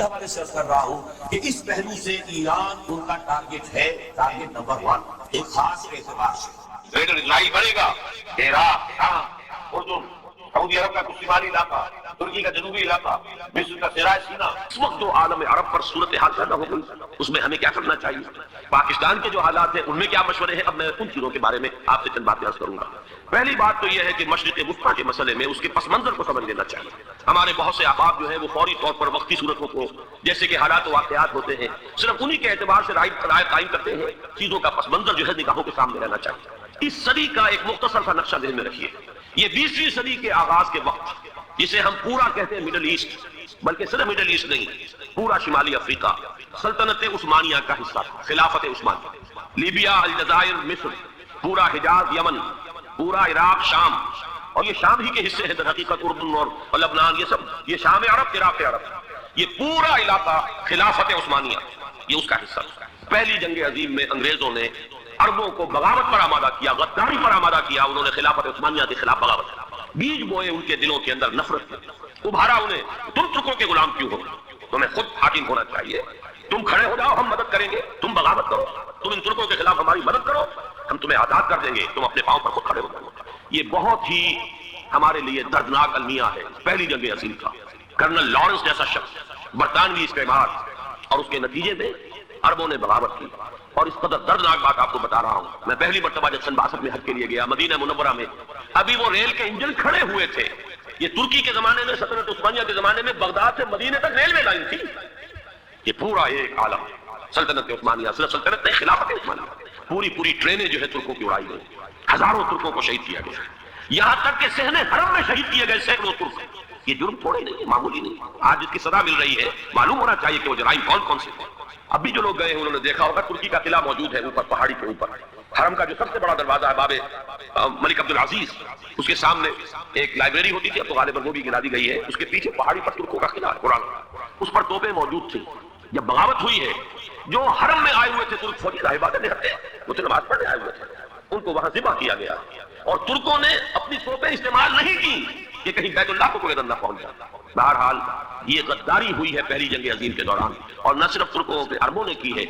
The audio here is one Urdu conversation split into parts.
حوالے سے عرض کر رہا ہوں کہ اس پہلو سے ایران ان کا ٹارگٹ ہے، ٹارگٹ نمبر 1 ایک خاص اعتبار سے۔ گریٹر اسرائیل بڑھے گا، عراق، شام، اردن، سعودی عرب کا کچھ شمالی علاقہ، ترکی کا جنوبی علاقہ، مصر کا صحرائے سینا۔ اس وقت جو عالم عرب پر صورتحال پیدا ہو گئی، اس میں ہمیں کیا کرنا چاہیے؟ پاکستان کے جو حالات ہیں ان میں کیا مشورے ہیں؟ اب میں ان چیزوں کے بارے میں آپ سے چند باتیں عرض کروں گا۔ پہلی بات تو یہ ہے کہ مشرق وسطیٰ کے مسئلے میں اس کے پس منظر کو سمجھ لینا چاہیے۔ ہمارے بہت سے احباب جو ہیں وہ فوری طور پر وقتی صورتوں کو، جیسے کہ حالات و واقعات ہوتے ہیں، صرف انہی کے اعتبار سے رائے قائم کرتے ہیں۔ چیزوں کا پس منظر جو ہے نگاہوں کے سامنے رہنا چاہیے۔ اس صدی کا ایک مختصر سا نقشہ ذہن میں رکھیے۔ یہ 20ویں صدی کے آغاز کے وقت، جسے ہم پورا کہتے ہیں مڈل ایسٹ، بلکہ صرف مڈل ایسٹ نہیں، پورا شمالی افریقہ سلطنت عثمانیہ کا حصہ تھا، خلافت عثمانیہ۔ لیبیا، الجزائر، مصر، پورا حجاز، یمن، پورا عراق، شام، اور یہ شام ہی کے حصے ہیں در حقیقت، اردن اور لبنان، یہ سب یہ شام عرب، عراق عرب، یہ پورا علاقہ خلافت عثمانیہ یہ اس کا حصہ تھا۔ پہلی جنگ عظیم میں انگریزوں نے عربوں کو بغاوت پر آمادہ کیا، غداری پر آمادہ کیا۔ انہوں نے خلافت عثمانیہ کے خلاف بغاوت کی، بیج بوئے ان کے دلوں کے اندر نفرت کی، ابھارا انہیں تم ترکوں کے غلام کیوں ہو، تمہیں خود حاکم ہونا چاہیے، تم کھڑے ہو جاؤ، ہم مدد کریں گے، تم بغاوت کرو، تم ان ترکوں کے خلاف ہماری مدد کرو، ہم تمہیں آزاد کر دیں گے، تم اپنے پاؤں پر خود کھڑے ہو جاؤ۔ یہ بہت ہی ہمارے لیے دردناک المیہ ہے پہلی جنگ عظیم کا۔ کرنل لارنس جیسا شخص، برطانوی استعمار، اور اس کے نتیجے میں عربوں نے بغاوت کی۔ اور اس قدر دردناک بات آپ کو بتا رہا ہوں، میں پہلی مرتبہ جب سن 62 میں حج کے لیے گیا مدینہ منورہ میں، ابھی وہ ریل کے انجن کھڑے ہوئے تھے۔ یہ ترکی کے زمانے میں، سلطنت عثمانیہ کے زمانے میں بغداد سے مدینے تک ریلوے لائن تھی۔ یہ پورا ایک عالم سلطنت عثمانیہ، صرف سلطنت نہیں، خلافت عثمانیہ، پوری ٹرینیں جو ہے ترکوں کی اڑائی گئی، ہزاروں ترکوں کو شہید کیا گیا، یہاں تک کہ صحن حرم میں شہید کیے گئے سینکڑوں ترک۔ یہ جرم تھوڑے نہیں، معمولی نہیں۔ آج جس کی سزا مل رہی ہے، معلوم ہونا چاہیے کہ وہ جرائم کون کون سے تھے۔ اب بھی جو لوگ گئے ہیں انہوں نے دیکھا ہوگا ترکی کا قلعہ موجود ہے اوپر پہاڑی کے اوپر، حرم کا جو سب سے بڑا دروازہ ہے باب ملک عبدالعزیز، اس کے سامنے ایک لائبریری ہوتی تھی، اب تو غالباً وہ بھی گرا دی گئی ہے، اس کے پیچھے پہاڑی پر ترکوں کا قلعہ ہے قرآن، اس پر توپیں موجود تھیں۔ جب بغاوت ہوئی ہے، جو حرم میں آئے ہوئے تھے ترک فوجی راہبات نے ہٹے، وہ تو نماز پڑھنے آئے ہوئے تھے، ان کو وہاں ذبح کیا گیا، اور ترکوں نے اپنی توپیں استعمال نہیں کی کہ کہیں بیت اللہ کو کوئی نہ پہنچ جاتا۔ بہرحال یہ غداری ہوئی ہے پہلی جنگ عظیم کے دوران، اور نہ صرف ترکوں کے، عربوں نے کی ہے۔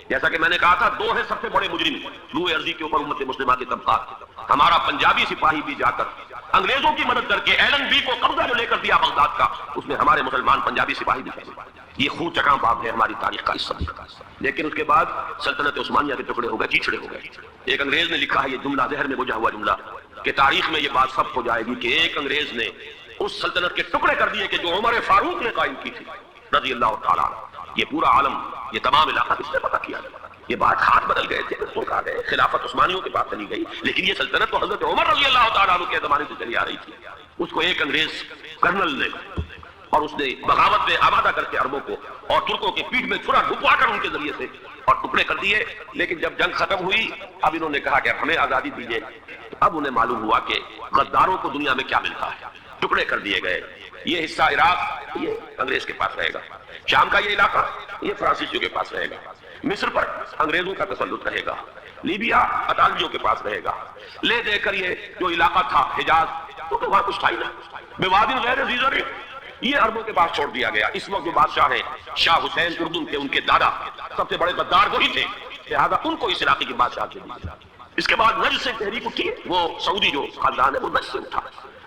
جیسا کہ میں نے کہا تھا، دو ہیں سب سے بڑے مجرم روئے ارضی کے اوپر امت مسلمہ کے طبقات۔ ہمارا پنجابی سپاہی بھی جا کر انگریزوں کی مدد کر کے ایلن بی کو قبضہ جو لے کر دیا بغداد کا، اس میں ہمارے مسلمان پنجابی سپاہی بھی شامل۔ یہ خون چکاں باب ہے ہماری تاریخ کا حصہ۔ لیکن اس کے بعد سلطنت عثمانیہ کے ٹکڑے ہو گئے، چیچڑے ہو گئے۔ ایک انگریز نے لکھا ہے یہ جملہ، ذہن میں گجا ہوا جملہ، کہ تاریخ میں یہ بات ثبت ہو جائے گی کہ ایک انگریز نے اس سلطنت کے ٹکڑے کر دیے کہ جو عمر فاروق نے قائم کی تھی رضی اللہ تعالیٰ عنہ۔ یہ پورا عالم، یہ تمام علاقہ کس نے پتہ کیا؟ یہ بات ہاتھ بدل گئے تھے، ترک آ گئے، خلافت عثمانیوں کے پاس چلی گئی، لیکن یہ سلطنت تو حضرت عمر رضی اللہ تعالیٰ عنہ کے زمانے سے چلی آ رہی تھی۔ اس کو ایک انگریز کرنل نے، اور اس نے بغاوت میں آمادہ کر کے عربوں کو اور ترکوں کے پیٹھ میں چھرا ڈھکوا کر ان کے ذریعے سے اور ٹکڑے کر دیے۔ لیکن جب جنگ ختم ہوئی، اب انہوں نے کہا کہ اب ہمیں آزادی دیجیے۔ اب انہیں معلوم ہوا کہ غداروں کو دنیا میں کیا ملتا ہے، ٹکڑے کر دیے گئے۔ یہ حصہ عراق یہ انگریز کے پاس رہے گا، شام کا یہ علاقہ یہ فرانسیسیوں کے پاس رہے گا، مصر پر انگریزوں کا تسلط رہے گا، لیبیا اطالویوں کے پاس رہے گا۔ لے دے کر یہ جو علاقہ تھا حجاز، تو وہاں کچھ تھا ہی نہ، بوادٍ غیر ذی زرع، یہ عربوں کے پاس چھوڑ دیا گیا۔ اس وقت جو بادشاہ ہیں شاہ حسین اردن کے، ان کے دادا سب سے بڑے غدار وہی تھے، لہذا ان کو اس علاقے کی بادشاہ کے دی۔ اس کے بعد نجد سے تحریک اٹھی، وہ سعودی جو خاندان ہے وہ نجد سے اٹھا۔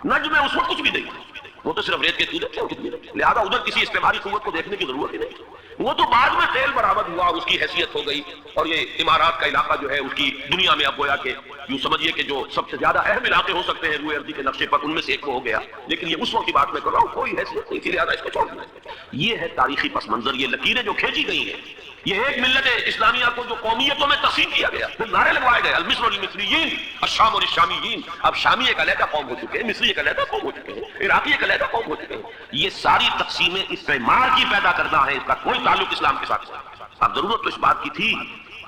نجد میں اس وقت کچھ بھی نہیں تھا، وہ تو صرف ریت کے تودے تھے، لہذا ادھر کسی استعماری قوت کو دیکھنے کی ضرورت ہی نہیں۔ وہ تو بعد میں تیل برآمد ہوا، اس کی حیثیت ہو گئی، اور یہ امارات کا علاقہ جو ہے اس کی دنیا میں اب گویا کہ یوں سمجھیے کہ جو سب سے زیادہ اہم علاقے ہو سکتے ہیں روئے ارضی کے نقشے پر، ان میں سے ایک ہو گیا۔ لیکن یہ اس وقت کی بات میں کر رہا ہوں، کوئی حیثیت نہیں تھی، لہذا اس کو چھوڑ دیا۔ یہ ہے تاریخی پس منظر، یہ لکیریں جو کھینچی گئی ہیں، یہ ایک ملت اسلامیہ کو جو قومیتوں میں تقسیم کیا گیا، پھر نعرے لگوائے گئے المصر والمصریین، الشام اور الشامیین۔ اب شامی ایک علیحدہ قوم ہو چکے ہیں، مصری ایک علیحدہ قوم ہو چکے ہیں، عراقی ایک علیحدہ قوم ہو چکے ہیں۔ یہ ساری تقسیمیں استعمار کی پیدا کرنا ہے، اس کا کوئی تعلق اسلام کے ساتھ نہیں۔ اب ضرورت تو اس بات کی تھی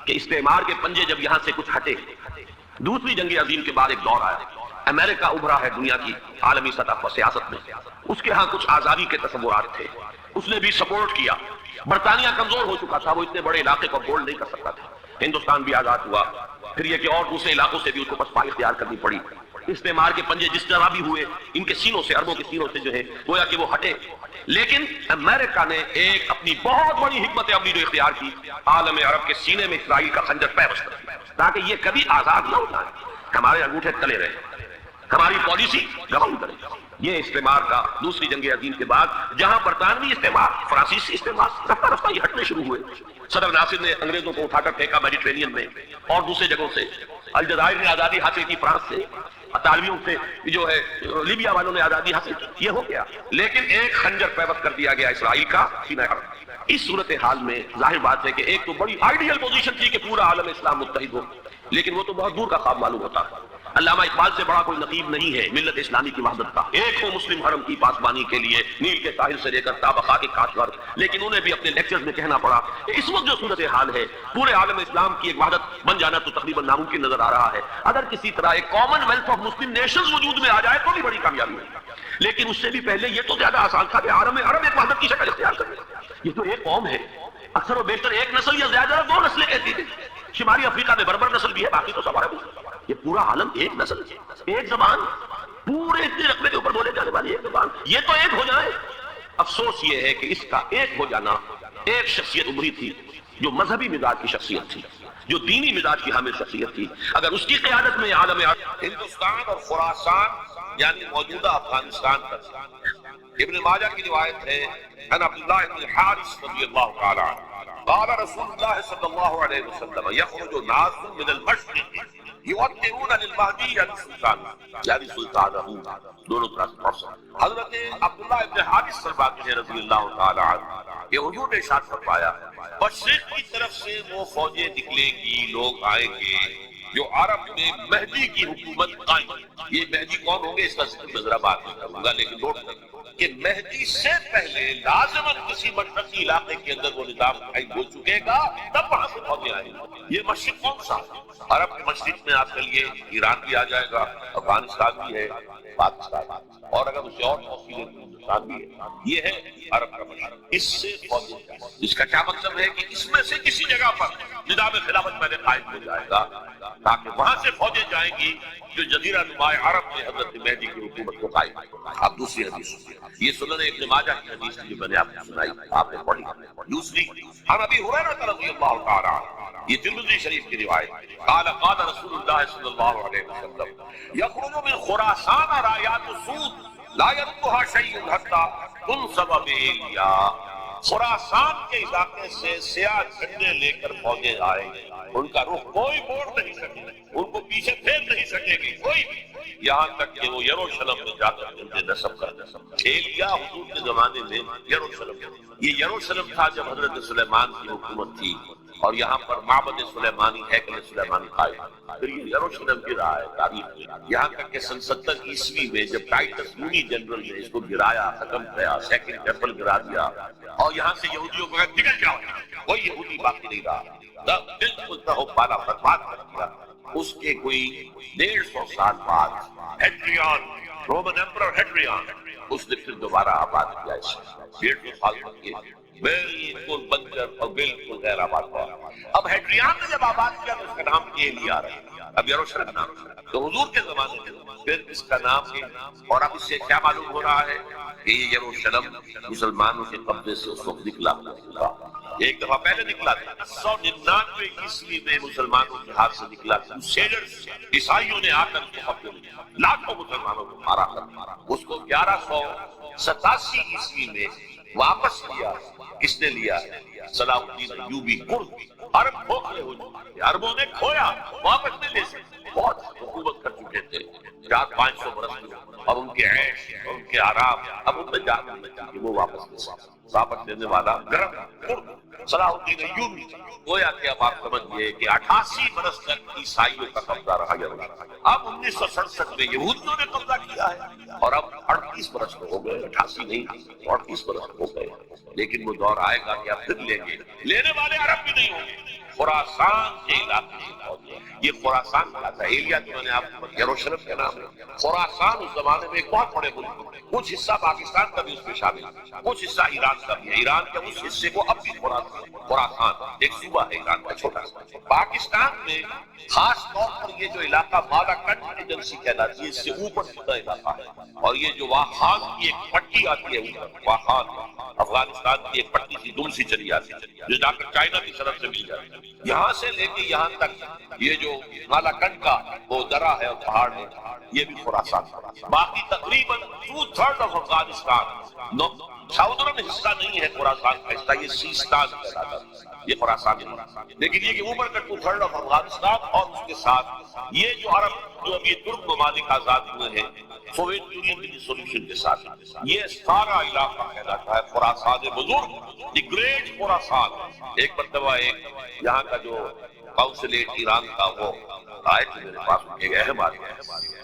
کہ استعمار کے پنجے جب یہاں سے کچھ ہٹے، دوسری جنگ عظیم کے بعد ایک دور آیا، امریکہ ابھرا ہے دنیا کی عالمی سطح پر سیاست میں، اس کے ہاں کچھ آزادی کے تصورات تھے، اس نے بھی سپورٹ کیا۔ برطانیہ کمزور ہو چکا تھا، وہ اتنے بڑے علاقے کو ہولڈ نہیں کر سکتا تھا۔ ہندوستان بھی آزاد ہوا، پھر یہ کہ اور دوسرے علاقوں سے بھی اس کو پسپائی اختیار کرنی پڑی۔ استعمار کے پنجے جس طرح بھی ہوئے ان کے سینوں سے، عربوں کے سینوں سے جو ہے گویا کہ وہ ہٹے، لیکن امریکہ نے ایک اپنی بہت بڑی حکمت عملی جو اختیار کی، عالم عرب کے سینے میں اسرائیل کا خنجر پیوست کر دیا تاکہ یہ کبھی آزاد نہ ہو جائے، ہمارے انگوٹھے تلے رہے، ہماری پالیسی گواہی کرے۔ یہ استعمار کا دوسری جنگ عظیم کے بعد جہاں برطانوی استعمار، فرانسیسی استعمار رفتہ رفتہ یہ ہٹنے شروع ہوئے، صدر ناصر نے انگریزوں کو اٹھا کر پھینکا میڈیٹرینین میں اور دوسرے جگہوں سے، الجزائر نے آزادی حاصل کی فرانس سے، اطالویوں سے جو ہے لیبیا والوں نے آزادی حاصل کی، یہ ہو گیا، لیکن ایک خنجر پیوست کر دیا گیا اسرائیل کا سینہ عرب۔ اس صورتحال میں ظاہر بات ہے کہ ایک تو بڑی آئیڈیل پوزیشن تھی کہ پورا عالم اسلام متحد ہو، لیکن وہ تو بہت دور کا خواب معلوم ہوتا ہے۔ علامہ اقبال سے بڑا کوئی نقیب نہیں ہے ملت اسلامی کی وحدت کا، ایک ہو مسلم حرم کی پاسبانی کے لیے نیل کے ساحل سے لے کر تابخا کے کاشغر، لیکن انہیں بھی اپنے لیکچرز میں کہنا پڑا کہ اس وقت جو صورتحال ہے پورے عالم اسلام کی ایک وحدت بن جانا تو تقریباً ناممکن نظر آ رہا ہے، اگر کسی طرح ایک common wealth of Muslim nations وجود میں آ جائے تو بھی بڑی کامیابی ہے، لیکن اس سے بھی پہلے یہ تو زیادہ آسان تھا کہ عالم عرب ایک وحدت کی شکل اختیار کرے۔ یہ تو ایک قوم ہے، اکثر و بیشتر ایک نسل یا زیادہ دو نسلیں کہتی تھی، شمالی افریقہ میں بربر نسل بھی ہے، باقی تو سب عرب ہے، یہ پورا عالم ایک نسل، ایک زبان، پورے اتنے رقبے کے اوپر بولے جانے والی ایک زبان، یہ تو ایک ہو جائے۔ افسوس یہ ہے کہ اس کا ایک ہو جانا، ایک شخصیت ابھری تھی جو مذہبی مزاج کی شخصیت تھی، جو دینی مزاج کی حامل شخصیت تھی، اگر اس کی قیادت میں عالم ہندوستان اور خراسان یعنی موجودہ افغانستان کا، ابن ماجہ کی روایت ہے عن عبداللہ بن الحارث رضی اللہ تعالی عنہ قال رسول اللہ صلی اللہ علیہ وسلم یخرج ناس من المشرق یوطرون للمہدی یعنی سلطانہ، دونوں طرح سے پڑھ سکتے۔ حضرت عبداللہ ابن حارث فرماتے ہیں رضی اللہ تعالی عنہ کہ حضور نے ارشاد فرمایا مشرق کی طرف سے وہ فوجیں نکلیں گی، لوگ آئیں گے جو عرب میں مہدی کی حکومت قائم۔ یہ مہدی کون ہوں گے اس کا ذکر میں ذرا بات نہیں کروں گا، لیکن نوٹ کریں کہ مہدی سے پہلے لازماً کسی مشرقی علاقے کے اندر وہ نظام قائم ہو چکے گا، تب وہاں سے فوجیں آئیں گی۔ یہ مشرق کون سا؟ عرب کے مشرق میں آج کل یہ ایران بھی آ جائے گا، افغانستان بھی ہے، پاکستان، اور اگر اسے اور توسیع ہندوستان بھی ہے، یہ ہے عرب کا مشرق۔ اس سے فوجیں، اس کا کیا مطلب ہے کہ اس میں سے کسی جگہ پر نظام خلافت پہلے قائم ہو جائے گا تاکہ وہاں سے فوجیں جائیں گی جو جزیرہ نما عرب میں حضرت مہدی کی حکومت کو قائم کرے گا۔ اب دوسری حدیث، یہ سنن ابن ماجہ کی حدیث جو میں نے آپ کو سنائی، آپ نے پڑھی۔ دوسری عن ابی ہریرہ رضی اللہ تعالی عنہ، یہ ترمذی شریف کی روایت، قال قال رسول اللہ صلی اللہ علیہ وسلم یخرج من خراسان رایات سود لا یرقها شیء حتی تنصب بإیلیا۔ خراسان کے علاقے سے سیاہ جھنڈے لے کر فوجیں آئیں گے، ان کا رخ کوئی موڑ نہیں سکے، ان کو پیچھے پھیر نہیں سکے گی کوئی بھی، یہاں تک کہ وہ یروشلم میں جا کر ان کے نصب کر دیں۔ ایلیا حضور کے زمانے میں یروشلم، یہ یروشلم تھا جب حضرت سلیمان کی حکومت تھی، اور یہاں پر معبد سلیمانی، ہیکل سلیمانی قائم، پھر یہ یروشلم گرا ہے تاریخ میں، یہاں تک کہ سن 70 عیسوی میں جب ٹائٹس یونی جنرل نے اس کو گرایا، ختم کیا، سیکنڈ ٹیمپل گرا دیا، اور یہاں سے یہودیوں کو نکل جاؤ، کوئی یہودی باقی نہیں رہا، بالکل تہو پالا برباد کر دیا۔ اس کے کوئی 150 سال بعد ہیڈریان، رومن ایمپرر ہیڈریان، اس نے پھر دوبارہ آباد کیا اسے، 150 سال تک یہ بالکل بنجر اور بالکل غیر آباد ہوا۔ اب ہیڈریان نے جب آباد کیا تو اس کا نام ایلیا رہا، اب یروشلم نام، تو حضور کے زمانے میں پھر اس کا نام ہے، اور اب اس سے کیا معلوم ہو رہا ہے کہ یہ یروشلم مسلمانوں کے قبضے سے اس وقت نکلا تھا، ایک دفعہ پہلے نکلا تھا، 199 عیسوی میں مسلمانوں کے ہاتھ سے نکلا تھا، عیسائیوں نے آ کر اس کو قبضے لیا، لاکھوں مسلمانوں کو مارا کر، اس کو 1187 عیسوی میں واپس لیا۔ کس نے لیا؟ صلاح الدین ایوبی، کرد، عرب کھوکھلے ہو چکے، عربوں نے کھویا، واپس نہیں لے سکتے، بہت حکومت کر چکے تھے 400-500 برس میں، اور ان کے عیش اور ان کے آرام اب ان میں جانے میں کہ وہ واپس لے سکتے، واپس لینے والا گرم کرد صلاح الدین ایوبی۔ گویا کہ اب آپ سمجھئے کہ 88 برس تک عیسائیوں کا قبضہ رہا یروشلم، اب 1967 میں یہودیوں نے قبضہ کیا ہے، اور اب 38 برس ہو گئے، 88 نہیں 38 برس ہو گئے، لیکن وہ دور آئے گا کہ اب پھر لیں گے، لینے والے عرب بھی نہیں ہوں گے، خراسان کے علاقے سے پہنچے. یہ خراسان کا تھا. ایلیا جو میں نے آپ کو یروشلم کے نام ہے. خراسان اس زمانے میں ایک بہت بڑے ملک تھے. کچھ حصہ پاکستان کا بھی اس میں شامل ہے, کچھ حصہ ایران کا بھی ہے. ایران کے اس حصے کو اب بھی خراسان ایک صوبہ ہے ایران کا چھوٹا سا. پاکستان میں خاص طور پر یہ جو علاقہ مالاکنڈ ایجنسی کہلاتی ہے, اس سے اوپر چھوٹا علاقہ ہے. اور یہ جو واخان کی ایک پٹی آتی ہے اوپر, واخان افغانستان کی ایک پٹی سی دم سی چلی آتی ہے جو جا کر چائنا کی طرف سے مل جاتی ہے. یہاں سے لے کے یہاں تک یہ جو مالاکنڈ کا وہ درہ ہے اور پہاڑ ہے, یہ بھی خراسان. باقی تقریباً 2/3 آف افغانستان ساؤدرن حصہ نہیں ہے خراسان کا حصہ, یہ سیستان کہلاتا ہے, یہ خراسان ہے. لیکن یہ کہ اوپر کا 2/3 آف افغانستان اور اس کے ساتھ یہ جو عرب جو اب یہ ترک ممالک آزاد ہوئے ہیں سوویت یونین کی سولوشن کے ساتھ, یہ سارا علاقہ کہلاتا ہے خراسان بزرگ, دی گریٹ خراسان. ایک مرتبہ ایک یہاں کا جو کونسلیٹ ایران کا وہ آئے تھے میرے پاس, ایک اہم آدمی,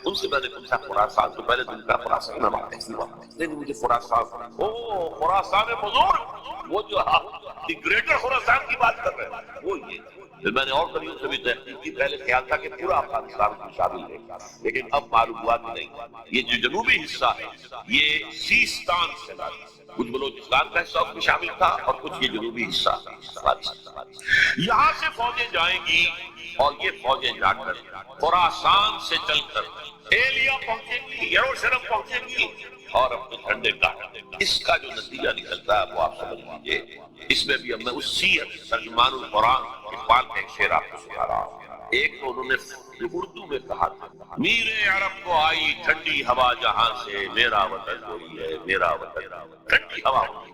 ان سے میں نے پوچھا خراسان تو پہلے دن کا خراسان نام آتا ہے, لیکن مجھے خراسان, او خراسان بزرگ, وہ جو دی گریٹر خراسان کی بات کر رہے ہیں وہ یہ. پھر میں نے اور کبھی سے بھی تحقیق کی, پہلے خیال تھا کہ پورا افغانستان میں شامل ہے, لیکن اب معلوم ہوا کہ نہیں, یہ جو جنوبی حصہ ہے یہ سیستان سے ہے. کچھ بلوچستان کا حصہ اس میں شامل تھا اور کچھ یہ جنوبی حصہ. یہاں سے فوجیں جائیں گی اور یہ فوجیں جا کر خراسان سے چل کر ایلیا پہنچیں گی, یروشلم پہنچیں گی اور اپنے جھنڈے گاڑیں. اس کا جو نتیجہ نکلتا ہے وہ آپ سمجھ لیجیے. اس میں بھی اب میں اس سیرت ترجمان القرآن اقبال کا ایک شعر آپ کو سنا رہا ہوں. ایک تو انہوں نے اردو میں کہا تھا, میرے عرب کو آئی ٹھنڈی ہوا جہاں سے, میرا وطن وہی ہے, میرا وطن ٹھنڈی ہوا ہوئی,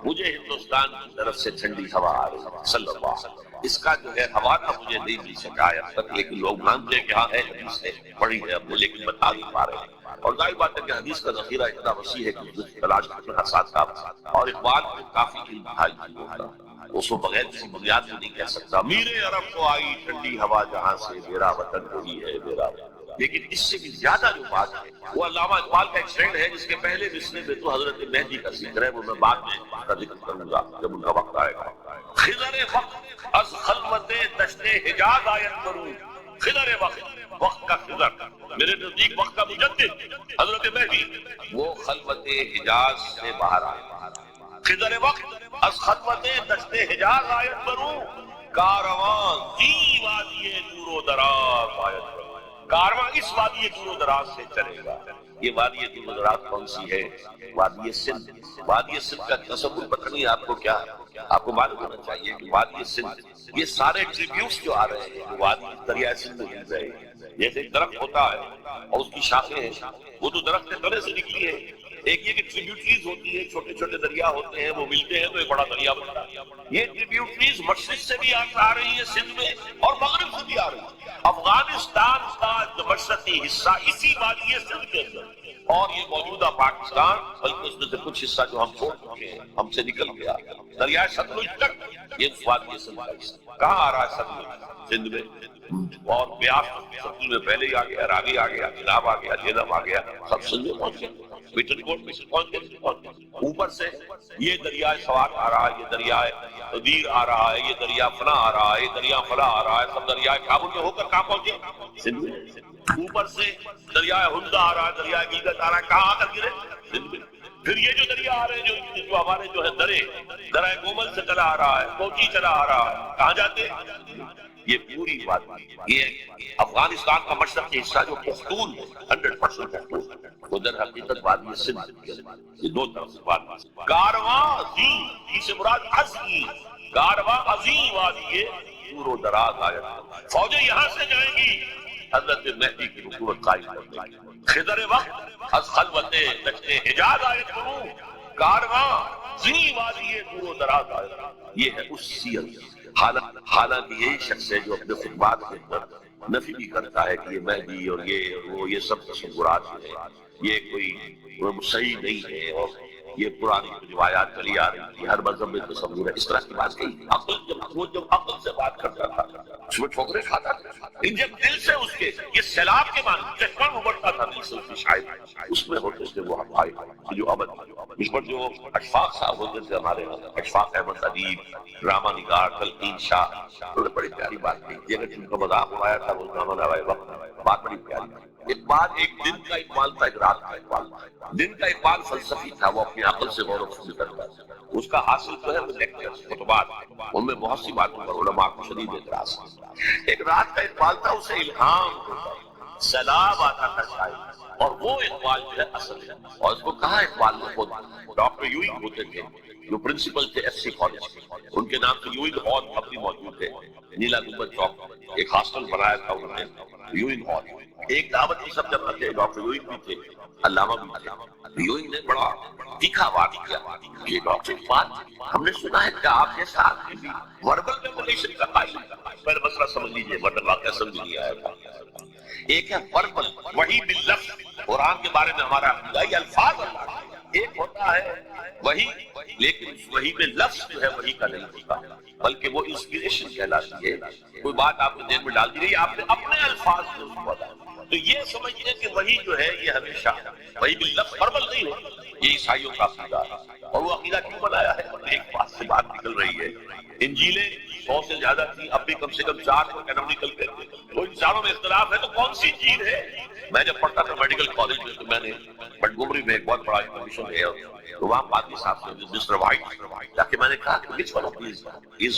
مجھے ہندوستان کی طرف سے ٹھنڈی ہوا آ رہی ہے. صلی اللہ علیہ وسلم. اس کا جو ہے حوالہ مجھے نہیں مل سکا ہے اب تک, لیکن لوگ مانتے ہیں کہ ہاں ہے, حدیث ہے, پڑھی ہے ہم نے, لیکن بتا نہیں پا رہے ہیں. اور ظاہر بات ہے کہ حدیث کا ذخیرہ اتنا وسیع ہے کہ اس تلاش کرنا ساتھ ساتھ, اور اقبال میں کافی علم حاصل ہوتا ہے, اس کو بغیر کسی بنیاد میں نہیں کہہ سکتا. میرے عرب کو آئی ٹھنڈی ہوا جہاں سے, میرا وطن وہی ہے, میرا وطن. لیکن اس سے بھی زیادہ جو بات ہے وہ علامہ اقبال کا ایک شعر ہے جس کے پہلے مصرے میں تو حضرت مہدی کا ذکر ہے, وہ میں بعد میں اس کا ذکر کروں گا جب ان کا وقت آئے گا. خضر وقت از خلوت دشت حجاز آیت کروں, خضر وقت کا خضر, میرے نزدیک وقت کا مجدد حضرت مہدی, وہ خلوت حجاز سے باہر آئے. خضر وقت از خلوت دشت حجاز آیت کروں, کارواں زی وادی دور و دراز آیت کروں. کارواں اس وادی دور و دراز سے چلے گا. یہ وادی دور و دراز کون سی ہے؟ وادی سندھ. وادی سندھ کا تصور پتہ نہیں آپ کو, کیا آپ کو معلوم ہونا چاہیے کہ وادی سندھ یہ سارے ٹریبیوٹس جو آ رہے ہیں وادی دریائے سندھ میں مل رہے ہیں. جیسے ایک درخت ہوتا ہے اور اس کی شاخیں ہیں, وہ تو درخت کے تلے سے نکلی ہے. ایک یہ کہ ٹریبیوٹریز ہوتی ہے, چھوٹے چھوٹے دریا ہوتے ہیں, وہ ملتے ہیں تو ایک بڑا دریا بنتا ہے. یہ ٹریبیوٹریز مشرق سے بھی آ رہی ہیں سندھ میں, اور مغرب سے بھی آ رہی ہیں. افغانستان کا مشرقی حصہ اسی وادی سندھ کے اندر, اور یہ موجودہ پاکستان, بلکہ اس میں سے کچھ حصہ جو ہم چھوڑ چکے ہیں, ہم سے نکل گیا دریائے ستلج تک, یہ وادی سندھ کا حصہ. کہاں آ رہا ہے ستلج؟ سندھ میں. اور بیاس ستلج میں پہلے ہی آ گیا, راوی آ گیا, چناب آ گیا, جہلم آ گیا, سب سندھ میں پہنچ گئے. میٹن کوٹ میں پہنچ گئے. اوپر سے یہ دریائے سوات آ رہا ہے, یہ دریائے دیر آ رہا ہے, یہ دریا فنا آ رہا ہے, یہ دریا فلا آ رہا ہے, سب دریائے کابل میں ہو کر کہاں پہنچے؟ سندھ میں. اوپر سے دریائے ہندا آ رہا ہے, دریائے گلگت آ رہا ہے, کہاں آ کر گرے؟ سندھ میں. پھر یہ جو دریا آ رہے ہیں جو ہمارے جو ہے درائے گومل سے چلا آ رہا ہے, کوچی چلا آ رہا ہے, کہاں جاتے؟ یہ پوری بات, یہ افغانستان کا مشرقی حصہ جو پختون ہے 100% پختون, وہ در حقیقت وادی سندھ, یہ دو طرف سے وادی. کارواں عظیم, اس سے مراد عظیم, کارواں عظیم وادی دور و دراز آیا. فوجیں یہاں سے جائیں گی حضرت مہدی کی حکومت قائم کرنے کی. خضر وقت از خلوت دشت حجاز آیت کروں, کارواں زی وادی دور و دراز آیا. یہ ہے اس سیرت. حالانکہ یہی شخص ہے جو اپنے خطبات کے اندر نفی بھی کرتا ہے کہ یہ مہدی اور یہ سب تصورات ہیں, یہ کوئی صحیح نہیں ہے, اور یہ پرانی روایات چلی آ رہی تھی، ہر مذہب میں تصور ہے، اس طرح کی بات کہی۔ جب عقل سے بات کرتا تھا اس میں ٹھوکریں کھاتا تھا، جب دل سے اس کے یہ سیلاب کے معنی چشمہ ابھرتا تھا دل سے اس کی شاعری، اس میں ہوتے تھے وہ ہمارے جو ابد، اس پر جو اشفاق صاحب ہوتے تھے ہمارے اشفاق احمد ادیب، ڈرامہ نگار تلقین شاہ، انہوں نے بڑی پیاری بات کہی، اگر جن کا مذاق اڑایا تھا وہ نامہ نوائے وقت، بات بڑی پیاری تھی۔ اقبال ایک دن کا اقبال تھا، ایک رات کا اقبال تھا۔ دن کا اقبال فلسفی تھا، وہ اپنی عقل سے غور و فکر کرتا تھا، اس کا حاصل جو ہے وہ لیکچرز، خطبات، ان میں بہت سی باتوں پر علماء کو شدید اعتراض ہے۔ ایک رات کا اقبال تھا، اسے الہام ہوتا تھا، سیلاب آتا تھا شاید، اور وہ اقبال جو ہے اصل ہے، اور اس کو کہا اقبال نے خود، ڈاکٹر یوئنگ ہوتے تھے جو پرنسپل تھے ایس سی کالج کے، ان کے نام سے یوئنگ ہال اب بھی موجود ہے، نیلا گنبد چوک، ایک ہاسٹل بنایا تھا انہوں نے یوئنگ ہال۔ ایک دعوت کی سب جگہ تھے، ڈاکٹر یوئنگ بھی تھے، علامہ بھی تھے۔ یوئنگ نے بڑا تیکھا بات کیا کہ ڈاکٹر اقبال ہم نے سنا ہے کہ آپ کے ساتھ بھی وربل ریولیشن کا قائل ہے۔ پہلے مسئلہ سمجھ لیجیے ورنہ واقعہ سمجھ نہیں آیا تھا۔ ایک ہے وربل، وہی باللفظ، قرآن کے بارے میں ہمارا عقیدہ یہ الفاظ اللہ کے، ایک ہوتا ہے وہی، لیکن وہی میں لفظ جو ہے وہی کا نہیں ہوتا، بلکہ وہ انسپریشن کہلاتی ہے، کوئی بات آپ نے ذہن میں ڈال دی گئی، آپ نے اپنے الفاظ سے اس کو ادا، تو یہ سمجھیے کہ وہی جو ہے یہ ہمیشہ وہی باللفظ وربل نہیں ہوتا، یہ عیسائیوں کا عقیدہ ہے۔ اور وہ عقیدہ کیوں بنایا ہے؟ ایک بات سے بات نکل رہی ہے، انجیلیں 100 سے زیادہ تھی، اب بھی کم سے کم 4 کینونیکل تھے، تو ان چاروں میں اختلاف ہے، تو کون سی چیز ہے؟ میں جب پڑھتا تھا میڈیکل کالج میں، تو میں نے بٹگمری میں ایک بہت بڑا انفارمیشن ہے، تو وہاں پادری صاحب سے مسٹر وائٹ جا کے میں نے کہا کہ which one of these is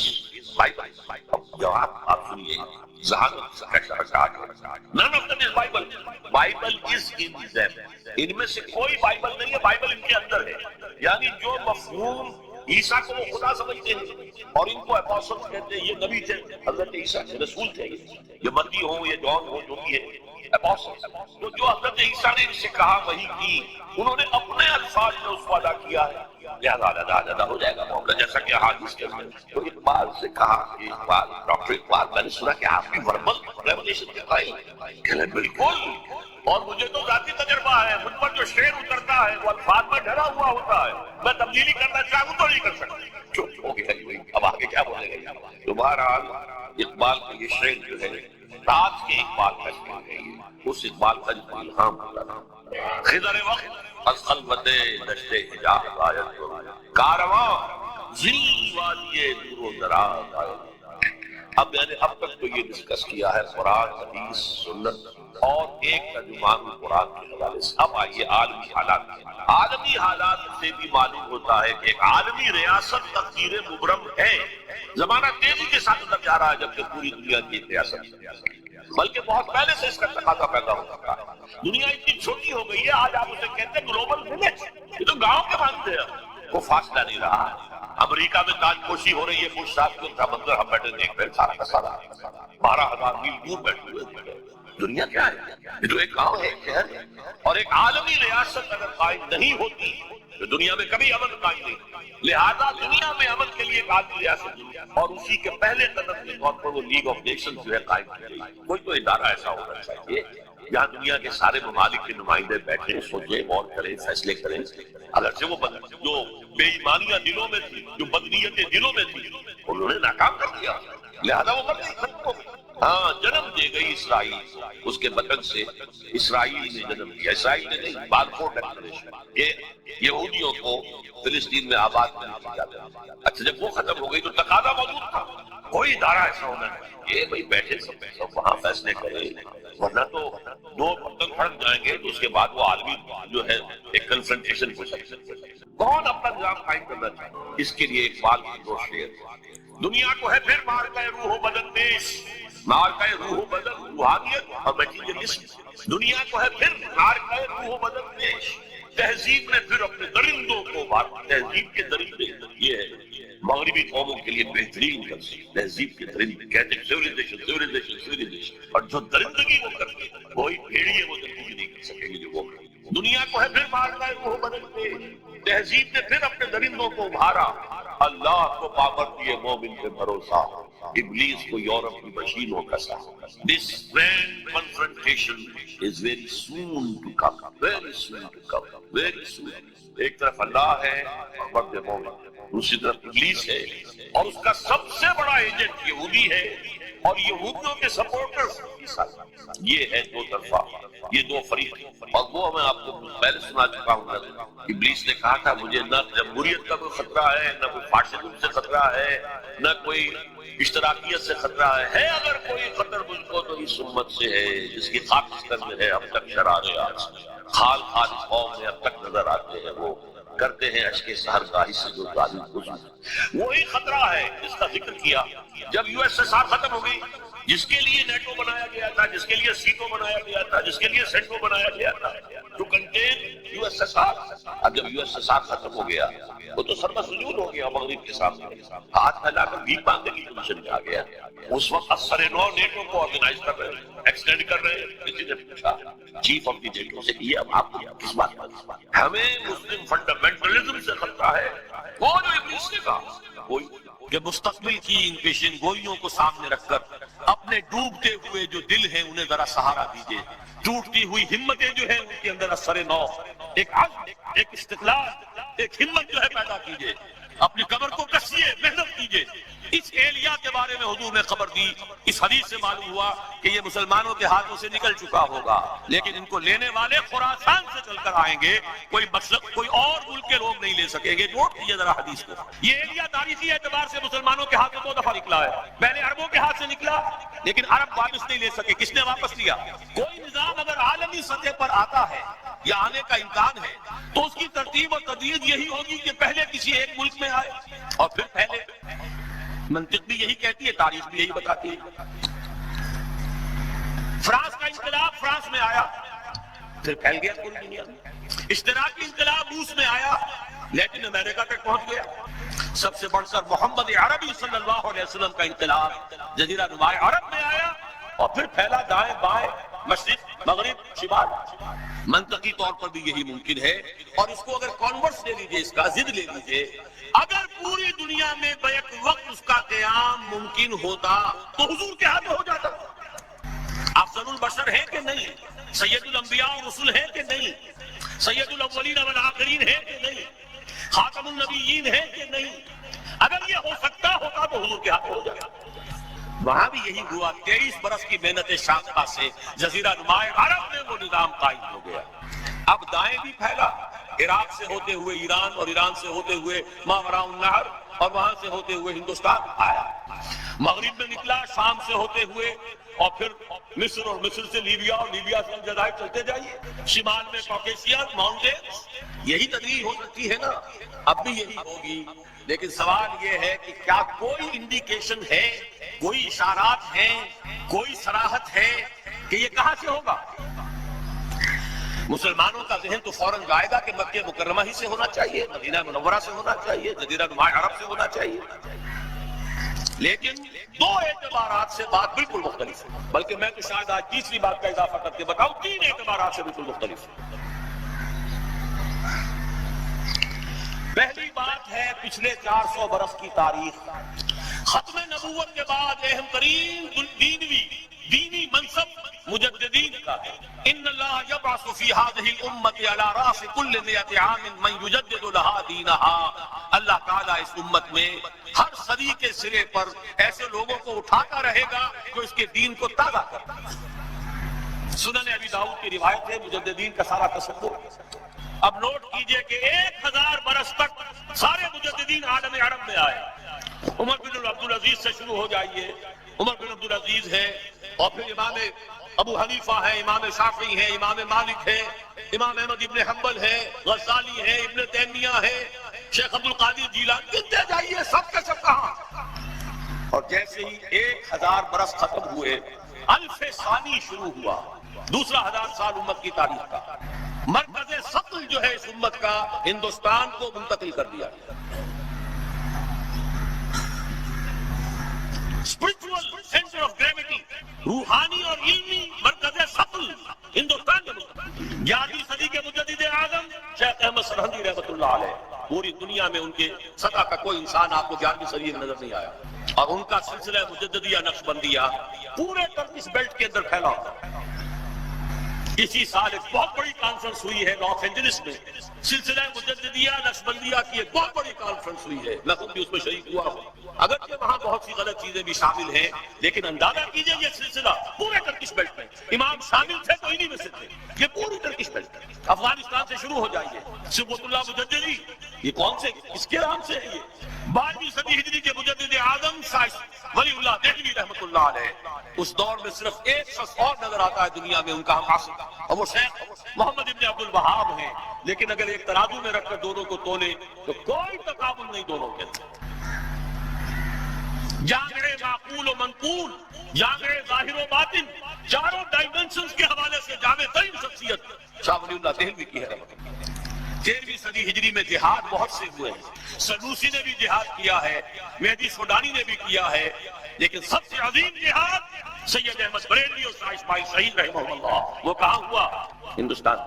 Bible؟ جواب آپ سنیے، ذہانت none of them is Bible. Bible is in them. ان میں سے کوئی بائبل نہیں ہے، بائبل ان کے اندر ہے، یعنی جو مفہوم عیسیٰ کو وہ خدا سمجھتے ہیں اور ان کو اپوسٹلز کہتے ہیں، یہ نبی تھے، حضرت عیسیٰ کے رسول تھے، یہ متی ہو یہ جون ہو جو بھی ہے اپوسٹلز، تو جو حضرت عیسیٰ نے ان سے کہا وہی کی، انہوں نے اپنے الفاظ میں اس کو ادا کیا ہے، لہذا ادا ہو جائے گا معاملہ، جیسا کہ احادیث کے اندر۔ تو اقبال سے کہا کہ اقبال، ڈاکٹر اقبال، میں نے سنا کہ آپ کی وربل ریولیشن کے قائل ہیں۔ کہنے بالکل، اور مجھے تو ذاتی تجربہ ہے، مجھ پر جو شعر اترتا ہے وہ الفاظ میں ڈھلا ہوا ہوتا ہے، میں تبدیلی کرنا چاہوں تو نہیں کر سکتا۔ چپ ہو گیا، اب آگے کیا بولے گا؟ تو بہرحال اقبال کا یہ شعر جو ہے رات کے اقبال کا شعر ہے، اس اقبال کا جو الہام ہوتا ہے۔ خضر وقت از خلوت دشت حجاز آیت کارواں ذل وادی دور و دراز آیت۔ اب میں نے اب تک تو یہ ڈسکس کیا ہے قرآن، حدیث، سنت اور ایک ترجمان قرآن کے حوالے سے۔ اب آئیے عالمی حالات۔ عالمی حالات سے بھی معلوم ہوتا ہے کہ ایک عالمی ریاست تقدیر مبرم ہے۔ زمانہ تیزی کے ساتھ اتر جا رہا ہے، جبکہ پوری دنیا کی ایک ریاست ہے، بلکہ بہت پہلے سے اس کا تقاضا پیدا ہو چکا ہے۔ دنیا اتنی چھوٹی ہو گئی ہے، آج آپ اسے کہتے ہیں گلوبل ولیج، یہ تو گاؤں کے مانتے ہیں، وہ فاصلہ نہیں رہا۔ امریکہ میں تاج پوشی ہو رہی ہے، بش صاحب کا منظر ہم بیٹھے دیکھ رہے، سارا کا سارا 12,000 میل دور بیٹھے ہوئے۔ دنیا کیا ہے؟ یہ تو ایک گاؤں ہے، ایک شہر ہے، اور ایک عالمی ریاست اگر قائم نہیں ہوتی تو دنیا میں کبھی امن قائم نہیں۔ لہذا دنیا میں امن کے لیے ایک عالمی ریاست ہے، اور اسی کے پہلے قدم کے طور پر وہ لیگ آف نیشنز جو ہے قائم کی گئی۔ کوئی تو ادارہ ایسا ہونا چاہیے جہاں دنیا کے سارے ممالک کے نمائندے بیٹھیں، سوچیں، غور کریں، فیصلے کریں۔ اگرچہ وہ جو بے ایمانیاں دلوں میں تھی، جو بدنیتیں دلوں میں تھی، انہوں نے ناکام کر دیا، لہذا وہ بدلی ختم ہو گئی۔ ہاں، جنم دے گئی اسرائیل، اس کے بطن سے اسرائیل نے جنم دیا، اسرائیل نے نہیں، بالفور ڈکلریشن، یہ یہودیوں کو فلسطین میں آباد کرنے کی اجازت۔ اچھا، جب وہ ختم ہو گئی تو تقاضا موجود تھا، کوئی ادارہ ایسا ہونا ہے، یہ بھائی بیٹھے سب وہاں فیصلے کریں، ورنہ تو دو برتن پھڑک جائیں گے، تو اس کے بعد وہ عالمی جو ہے ایک کنفرنٹیشن ہو سکتی ہے۔ کون اپنا نظام قائم کرنا چاہیے؟ اس کے لیے اقبال کی دو شعر۔ دنیا کو ہے پھر مارکہ روح و بدن پیش، مارکہ روح و بدن روحانیت اور میٹیریلزم۔ دنیا کو ہے پھر مارکہ روح و بدن پیش، تہذیب نے پھر اپنے درندوں کو مارا۔ تہذیب کے درندے یہ ہے مغربی قوموں کے لیے بہترین تہذیب کے درندے، کہتے ہیں سیولیزیشن سیولیزیشن سیولیزیشن، اور جو درندگی وہ کرتے ہیں وہی بھیڑیے وہ درندگی نہیں کر سکیں گے جو وہ کرتے ہیں۔ دنیا کو ہے پھر مارکہ روح و بدن پیش، تہذیب نے پھر اپنے درندوں کو ابھارا، اللہ کو پا کر دیے مومن پہ بھروسہ، ابلیس کو یورپ کی مشینوں کا ساتھ. This grand confrontation is very soon to come. Very soon to come. Very soon. ایک طرف اللہ ہے اور مرد مومن، دوسری طرف ابلیس ہے اور اس کا سب سے بڑا ایجنٹ یہودی ہے اور یہودیوں کے سپورٹرز. یہ ہے دو طرفہ، یہ دو فریق. اور وہ میں آپ کو پہلے سنا چکا ہوں. ابلیس نے کہا تھا مجھے نہ جمہوریت کا کوئی خطرہ ہے، نہ کوئی فاشزم سے خطرہ ہے، نہ کوئی اشتراکیت سے خطرہ ہے. اگر کوئی خطر مجھ کو تو اس امت سے ہے جس کی خاکستر میں ہے اب تک شرارات، خال خال قوم میں اب تک نظر آتے ہیں. وہ کرتے ہیں اشک سحر گاہی سے جو ظالم گزر. وہی خطرہ ہے جس کا ذکر کیا جب یو ایس ایس آر ختم ہو گئی، جس کے لیے نیٹو بنایا گیا تھا، جس کے لیے سیٹو بنایا گیا تھا، جس کے لیے سینٹو بنایا گیا تھا to contain U S S R. اب جب یو ایس ایس آر ختم ہو گیا وہ تو سربسجود ہو گیا مغرب کے سامنے، ہاتھ پھیلا کر بھیک مانگنے کی پوزیشن میں آ گیا. اس وقت اثر نو نیٹو کو آرگنائز کر رہے ہیں، ایکسٹینڈ کر رہے ہیں. کسی نے پوچھا چیف آف دی نیٹو سے یہ اب آپ کس بات پر؟ ہمیں مسلم فنڈامنٹلزم سے خطرہ ہے. وہ جو ابلیس نے کہا وہی کہ مستقبل کی ان پیشن گوئیوں کو سامنے رکھ کر اپنے ڈوبتے ہوئے جو دل ہیں انہیں ذرا سہارا دیجئے. ٹوٹتی ہوئی ہمتیں جو ہیں ان کے اندر اثر نو، ایک عزم، ایک استقلال، ایک ہمت جو ہے پیدا کیجئے. اپنی کمر کو کسیے، محنت کیجئے. اس ایلیا کے بارے میں حضور نے خبر دی. اس حدیث سے معلوم ہوا کہ یہ مسلمانوں کے ہاتھوں سے نکل چکا ہوگا، لیکن ان کو لینے والے خراسان سے چل کر آئیں گے. کوئی اور ملک کے لوگ نہیں لے سکیں گے. نوٹ کیجئے ذرا حدیث کو. یہ ایلیا تاریخی اعتبار سے مسلمانوں کے ہاتھ میں دو دفعہ نکلا ہے. پہلے عربوں کے ہاتھ سے نکلا لیکن عرب واپس نہیں لے سکے. کس نے واپس لیا؟ کوئی نظام اگر عالمی سطح پر آتا ہے یا آنے کا امکان ہے تو اس کی ترتیب اور تدریج یہی ہوگی کہ پہلے کسی ایک ملک میں آئے اور پھر پہلے. منطق بھی یہی کہتی ہے، تاریخ بھی یہی بتاتی ہے. فرانس کا انقلاب فرانس میں آیا پھر پھیل گیا پوری دنیا میں. اشتراکی انقلاب روس میں آیا، لیٹن امریکہ تک پہنچ گیا. سب سے بڑھ کر محمد عربی صلی اللہ علیہ وسلم کا انقلاب جزیرہ نما عرب میں آیا اور پھر پھیلا دائیں بائیں، مشرق مغرب شمال. منطقی طور پر بھی یہی ممکن ہے. اور اس کو اگر کانورس لے لیجئے، اس کا ضد لے لیجئے، اگر پوری دنیا میں بیک وقت اس کا قیام ممکن ہوتا تو حضور کے ہاتھ میں ہو جاتا. افضل البشر ہے کہ نہیں؟ سید الانبیاء اور رسول ہے کہ نہیں؟ سید الاولین والآخرین ہے کہ نہیں؟ خاتم النبیین ہے کہ نہیں؟ اگر یہ ہو سکتا ہوتا تو حضور کے ہاتھ میں ہو جاتا. وہاں بھی یہی ہوا. 23 برس کی محنت شاقہ سے جزیرہ نما عرب میں وہ نظام قائم ہو گیا. اب دائیں بھی پھیلا، عراق سے ہوتے ہوئے ایران اور ایران سے ہوتے ہوئے ماوراء النہر اور وہاں سے ہوتے ہوئے ہندوستان آیا. مغرب میں نکلا شام سے ہوتے ہوئے اور پھر مصر اور مصر سے لیبیا اور لیبیا سے الجزائر چلتے جائیے. شمال میں کاکیشین ماؤنٹینز. یہی تدریج ہو سکتی ہے نا، اب بھی یہی ہوگی. لیکن سوال یہ ہے کہ کیا کوئی انڈیکیشن ہے، کوئی اشارات ہیں، کوئی صراحت ہے کہ یہ کہاں سے ہوگا؟ مسلمانوں کا ذہن تو فوراً جائے گا کہ مکہ مکرمہ ہی سے ہونا چاہیے، مدینہ منورہ سے ہونا چاہیے، جزیرہ نما عرب سے ہونا چاہیے. لیکن دو اعتبارات سے بات بالکل مختلف ہے. بلکہ میں تو شاید آج تیسری بات کا اضافہ کر کے بتاؤں، 3 اعتبارات سے بالکل مختلف ہے. پہلی بات ہے پچھلے 400 برس کی تاریخ. ختم نبوت کے بعد اہم ترین دینی منصب مجددین کا ہے. ان اللہ یبعث فی هذه الامه علی راس کل 100 عام من یجدد لها دینها. اللہ تعالیٰ اس امت میں ہر صدی کے سرے پر ایسے لوگوں کو اٹھاتا رہے گا جو اس کے دین کو تازہ کرتا ہے. سنن ابی داؤد کی روایت ہے مجددین کا سارا تصور. اب نوٹ کیجئے کہ 1000 برس تک سارے مجددین عالم عرب میں آئے. عمر بن عبدالعزیز سے شروع ہو جائیے. عمر بن عبدالعزیز ہے اور پھر امام ابو حنیفہ ہے، امام شافعی ہے، امام مالک ہے، امام احمد ابن حنبل ہے، غزالی ہے، ابن تیمیہ ہے، شیخ عبد القادر جیلانی. گنتے جائیے سب کے سب کہاں. اور جیسے ہی 1000 برس ختم ہوئے، الف ثانی شروع ہوا، دوسرا 1000 سال امت کی تاریخ کا. مرکز ثقل جو ہے اس امت کا ہندوستان کو منتقل کر دیا. اسپرچول سینٹر آف گریویٹی، روحانی اور علمی مرکز ثقل ہندوستان کے منتقل. 11ویں صدی کے مجدد اعظم شیخ احمد سرہندی رحمۃ اللہ علیہ پوری دنیا میں ان کے سطح کا کوئی انسان آپ کو 11ویں صدی میں نظر نہیں آیا، اور ان کا سلسلہ مجددیہ نقشبندیہ پورے ٹرکش بیلٹ کے اندر پھیلا ہوتا۔ اسی سال ایک بہت بڑی کانفرنس ہوئی ہے لاس اینجلس میں، سلسلہ مجددیہ نقشبندیہ کی ایک بہت بڑی کانفرنس ہوئی ہے، میں خود بھی اس میں شریک ہوا ہوں۔ اگرچہ وہاں بہت سی غلط چیزیں بھی شامل ہیں، لیکن اندازہ کیجئے یہ سلسلہ پورے ٹرکش بیلٹ میں، امام شامل تھے تو انہی میں سے تھے، یہ پوری ٹرکش بیلٹ، افغانستان سے شروع ہو جائیے، صبغت اللہ مجددی، یہ کون سے کس کے نام سے ہے یہ؟ 12ویں صدی ہجری کے مجدد اعظم ولی اللہ دہلوی رحمۃ اللہ علیہ، اس دور میں صرف ایک شخص اور نظر آتا ہے دنیا میں ان کا ہم عاشق، اور وہ شیخ محمد ابن عبد الوہاب ہیں، لیکن اگر ایک ترازو میں رکھ کر دونوں کو تولے تو کوئی تقابل نہیں دونوں کے اندر۔ جامع معقول و منقول، جامع ظاہر و باطن، چاروں ڈائمنشنز کے حوالے سے جامع ترین شخصیت شاہ ولی اللہ دہلوی کی ہے رحمۃ اللہ۔ 13ویں صدی ہجری میں جہاد بہت سے ہوئے ہیں، سنوسی نے بھی جہاد کیا ہے، مہدی سوڈانی نے بھی کیا ہے، لیکن سب سے عظیم جہاد سید احمد بریلوی اور شاہ اسماعیل شہید رحمہ اللہ، وہ کہاں ہوا؟ ہندوستان۔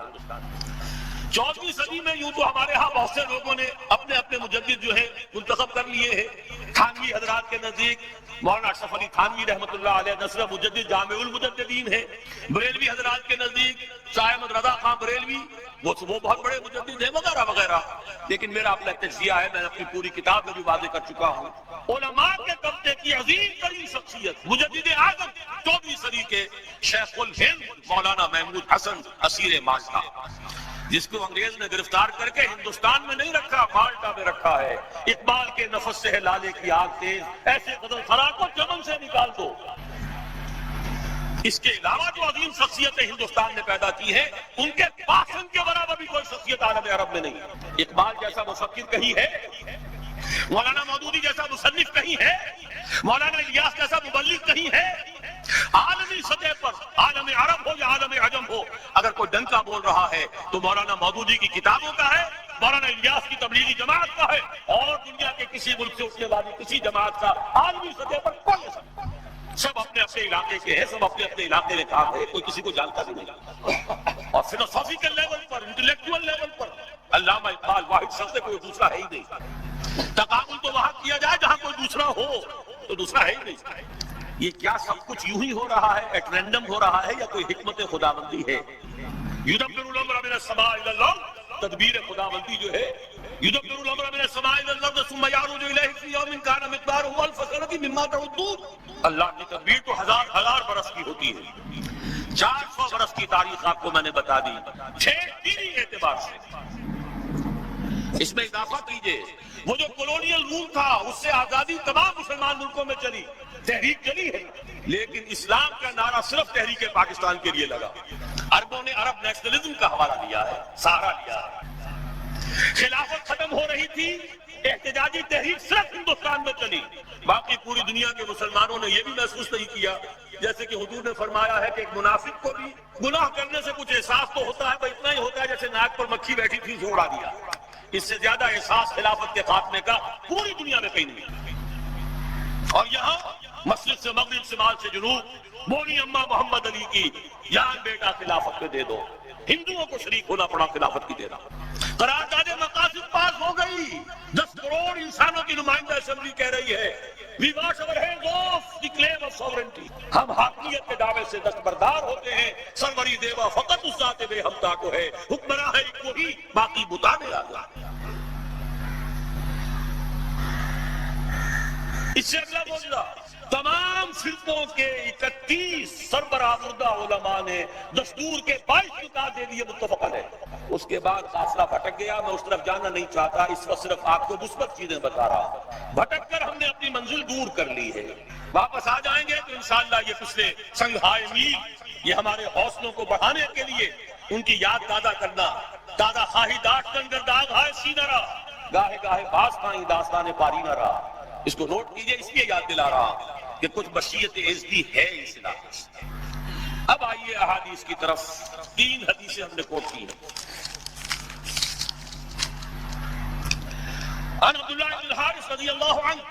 14ویں صدی میں یوں تو ہمارے ہاں بہت سے لوگوں نے اپنے اپنے مجدد جو ہے منتخب کر لیے ہیں۔ تھانوی حضرات کے نزدیک مولانا اشرف علی تھانوی رحمۃ اللہ علیہ نصر مجدد جامع المجددین ہے، بریلوی حضرات کے نزدیک شاہ احمد رضا خان بریلوی وہ بہت بڑے مجدد ہیں وغیرہ وغیرہ، لیکن میرا اپنا تجزیہ ہے، میں نے اپنی پوری کتاب میں بھی واضح کر چکا ہوں، علماء کے طبقے کی عظیم ترین شخصیت مجدد اعظم 14ویں صدی کے شیخ الہند مولانا محمود حسن اسیر مالٹا، جس کو انگریز نے گرفتار کر کے ہندوستان میں نہیں رکھا، مالٹا میں رکھا ہے۔ اقبال کے نفس سے ہے لالے کی آگ تیز، ایسے غزل خرا کو چمن سے نکال دو۔ اس کے علاوہ جو عظیم شخصیتیں ہندوستان نے پیدا کی ہیں، ان کے پاسن کے برابر بھی کوئی شخصیت عالم عرب میں نہیں۔ اقبال جیسا مفکر کہیں ہے، مولانا مودودی جیسا مصنف کہیں ہے، مولانا الیاس جیسا مبلغ کہیں ہے؟ عالمی سطح پر عالم عرب ہو یا عالم عجم ہو، اگر کوئی ڈنکا بول رہا ہے تو مولانا مودودی کی کتابوں کا ہے، مولانا الیاس کی تبلیغی جماعت کا ہے، اور دنیا کے کسی ملک سے اٹھنے والی کسی جماعت کا عالمی سطح پر کوئی ایسا نہیں۔ سب اپنے اپنے علاقے کے ہیں، سب اپنے اپنے علاقے میں کام ہے، کوئی کسی کو جانتا بھی نہیں۔ اور فلسافیکل لیول پر، انٹلیکچوئل لیول پر علامہ اقبال واحد شخص ہے، کوئی دوسرا ہے ہی نہیں۔ تقابل تو وہاں کیا جائے جہاں کوئی دوسرا ہو، تو دوسرا ہے ہی نہیں۔ یہ کیا سب کچھ یوں ہی ہو رہا ہے، ایٹ رینڈم ہو رہا ہے، یا کوئی حکمت خداوندی ہے؟ یدبر الامر من السماء الى الارض، تدبیر خداوندی جو ہے، یدبر الامر من السماء الى الارض ثم يعرج اليه في يوم كان مقداره 1000 سنة مما تعدون۔ اللہ کی تدبیر تو ہزار برس کی ہوتی ہے، 400 برس کی تاریخ آپ کو میں نے بتا دی، 6 دینی اعتبار سے۔ اس میں اضافہ کیجئے، وہ جو کولونیل رول تھا اس سے آزادی تمام مسلمان ملکوں میں چلی، تحریک چلی ہے، لیکن اسلام کا نعرہ صرف تحریک پاکستان کے لیے لگا۔ عربوں نے عرب نیشنلزم کا حوالہ دیا ہے، سہارا لیا ہے۔ خلافت ختم ہو رہی تھی، احتجاجی تحریک صرف ہندوستان میں چلی، باقی پوری دنیا کے مسلمانوں نے یہ بھی محسوس نہیں کیا، جیسے کہ حضور نے فرمایا ہے کہ ایک منافق کو بھی گناہ کرنے سے کچھ احساس تو ہوتا ہے، بس اتنا ہی ہوتا ہے جیسے ناک پر مکھی بیٹھی تھی اسے اڑا دیا۔ اس سے زیادہ احساس خلافت کے خاتمے کا پوری دنیا میں کہیں نہیں۔ اور یہاں مشرق سے مغرب، شمال سے جنوب، مونی اماں محمد علی کی جان بیٹا خلافت پہ دے دو، ہندوؤں کو شریک ہونا پڑا خلافت کی دینا۔ قرارداد مقاصد پاس ہو گئی، 10 کروڑ انسانوں کی نمائندہ اسمبلی کہہ رہی ہے we wash our hands off the claim of sovereignty، ہم حاکمیت کے دعوے سے دستبردار ہوتے ہیں، سروری دیوا فقط اس ذات بے ہمتا کو ہے، حکمراں ہے ایک وہی، باقی بتا میں آ گیا۔ اس سے اگلا معجزہ، تمام فرقوں کے 31 سربراہ مردہ علماء نے دستور کے 22 کتاب دے دیے متفقاً ہے۔ اس کے بعد قافلہ بھٹک گیا، میں اس طرف جانا نہیں چاہتا، اس وقت صرف آپ کو مثبت چیزیں بتا رہا ہوں۔ بھٹک کر ہم نے اپنی منزل دور کر لی ہے، واپس آ جائیں گے تو انشاءاللہ یہ پچھلے سنگھائے میل، یہ ہمارے حوصلوں کو بڑھانے کے لیے ان کی یاد تازہ کرنا، تازہ خواہی داشت کنگر داغ ہائے سینہ رہا، گاہے گاہے باز خواہی داستان پاری نہ رہا۔ اس کو نوٹ کیجئے، اس لیے یاد دلا رہا ہوں کہ کچھ بشیت عزتی ہے اس علاقے سے۔ اب آئیے احادیث کی طرف، 3 حدیثیں ہم نے کوٹ کی ہیں۔ عن عبداللہ بن الحارث رضی اللہ عنہ،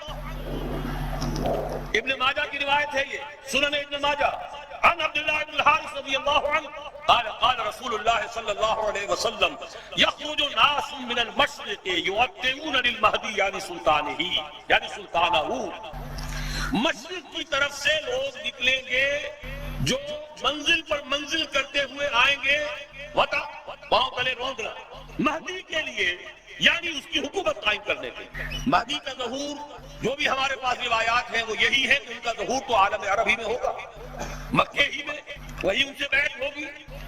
ابن ماجہ کی روایت ہے، یہ سنن ابن ماجہ، عن عبداللہ بن الحارث رضی اللہ عنہ قال رسول اللہ صلی اللہ علیہ وسلم یخرج ناس من المشرق یؤتمون للمہدی یعنی سلطانہ مشرق کی طرف سے لوگ نکلیں گے جو منزل پر منزل کرتے ہوئے آئیں گے وطا پاؤں تلے روندنا مہدی کے لیے یعنی اس کی حکومت قائم کرنے کے لیے. مہدی کا ظہور جو بھی ہمارے پاس روایات ہیں وہ یہی ہے کہ ان کا ظہور تو عالم عرب ہی میں ہوگا, مکے ہی میں, وہی ان سے بیعت ہوگی.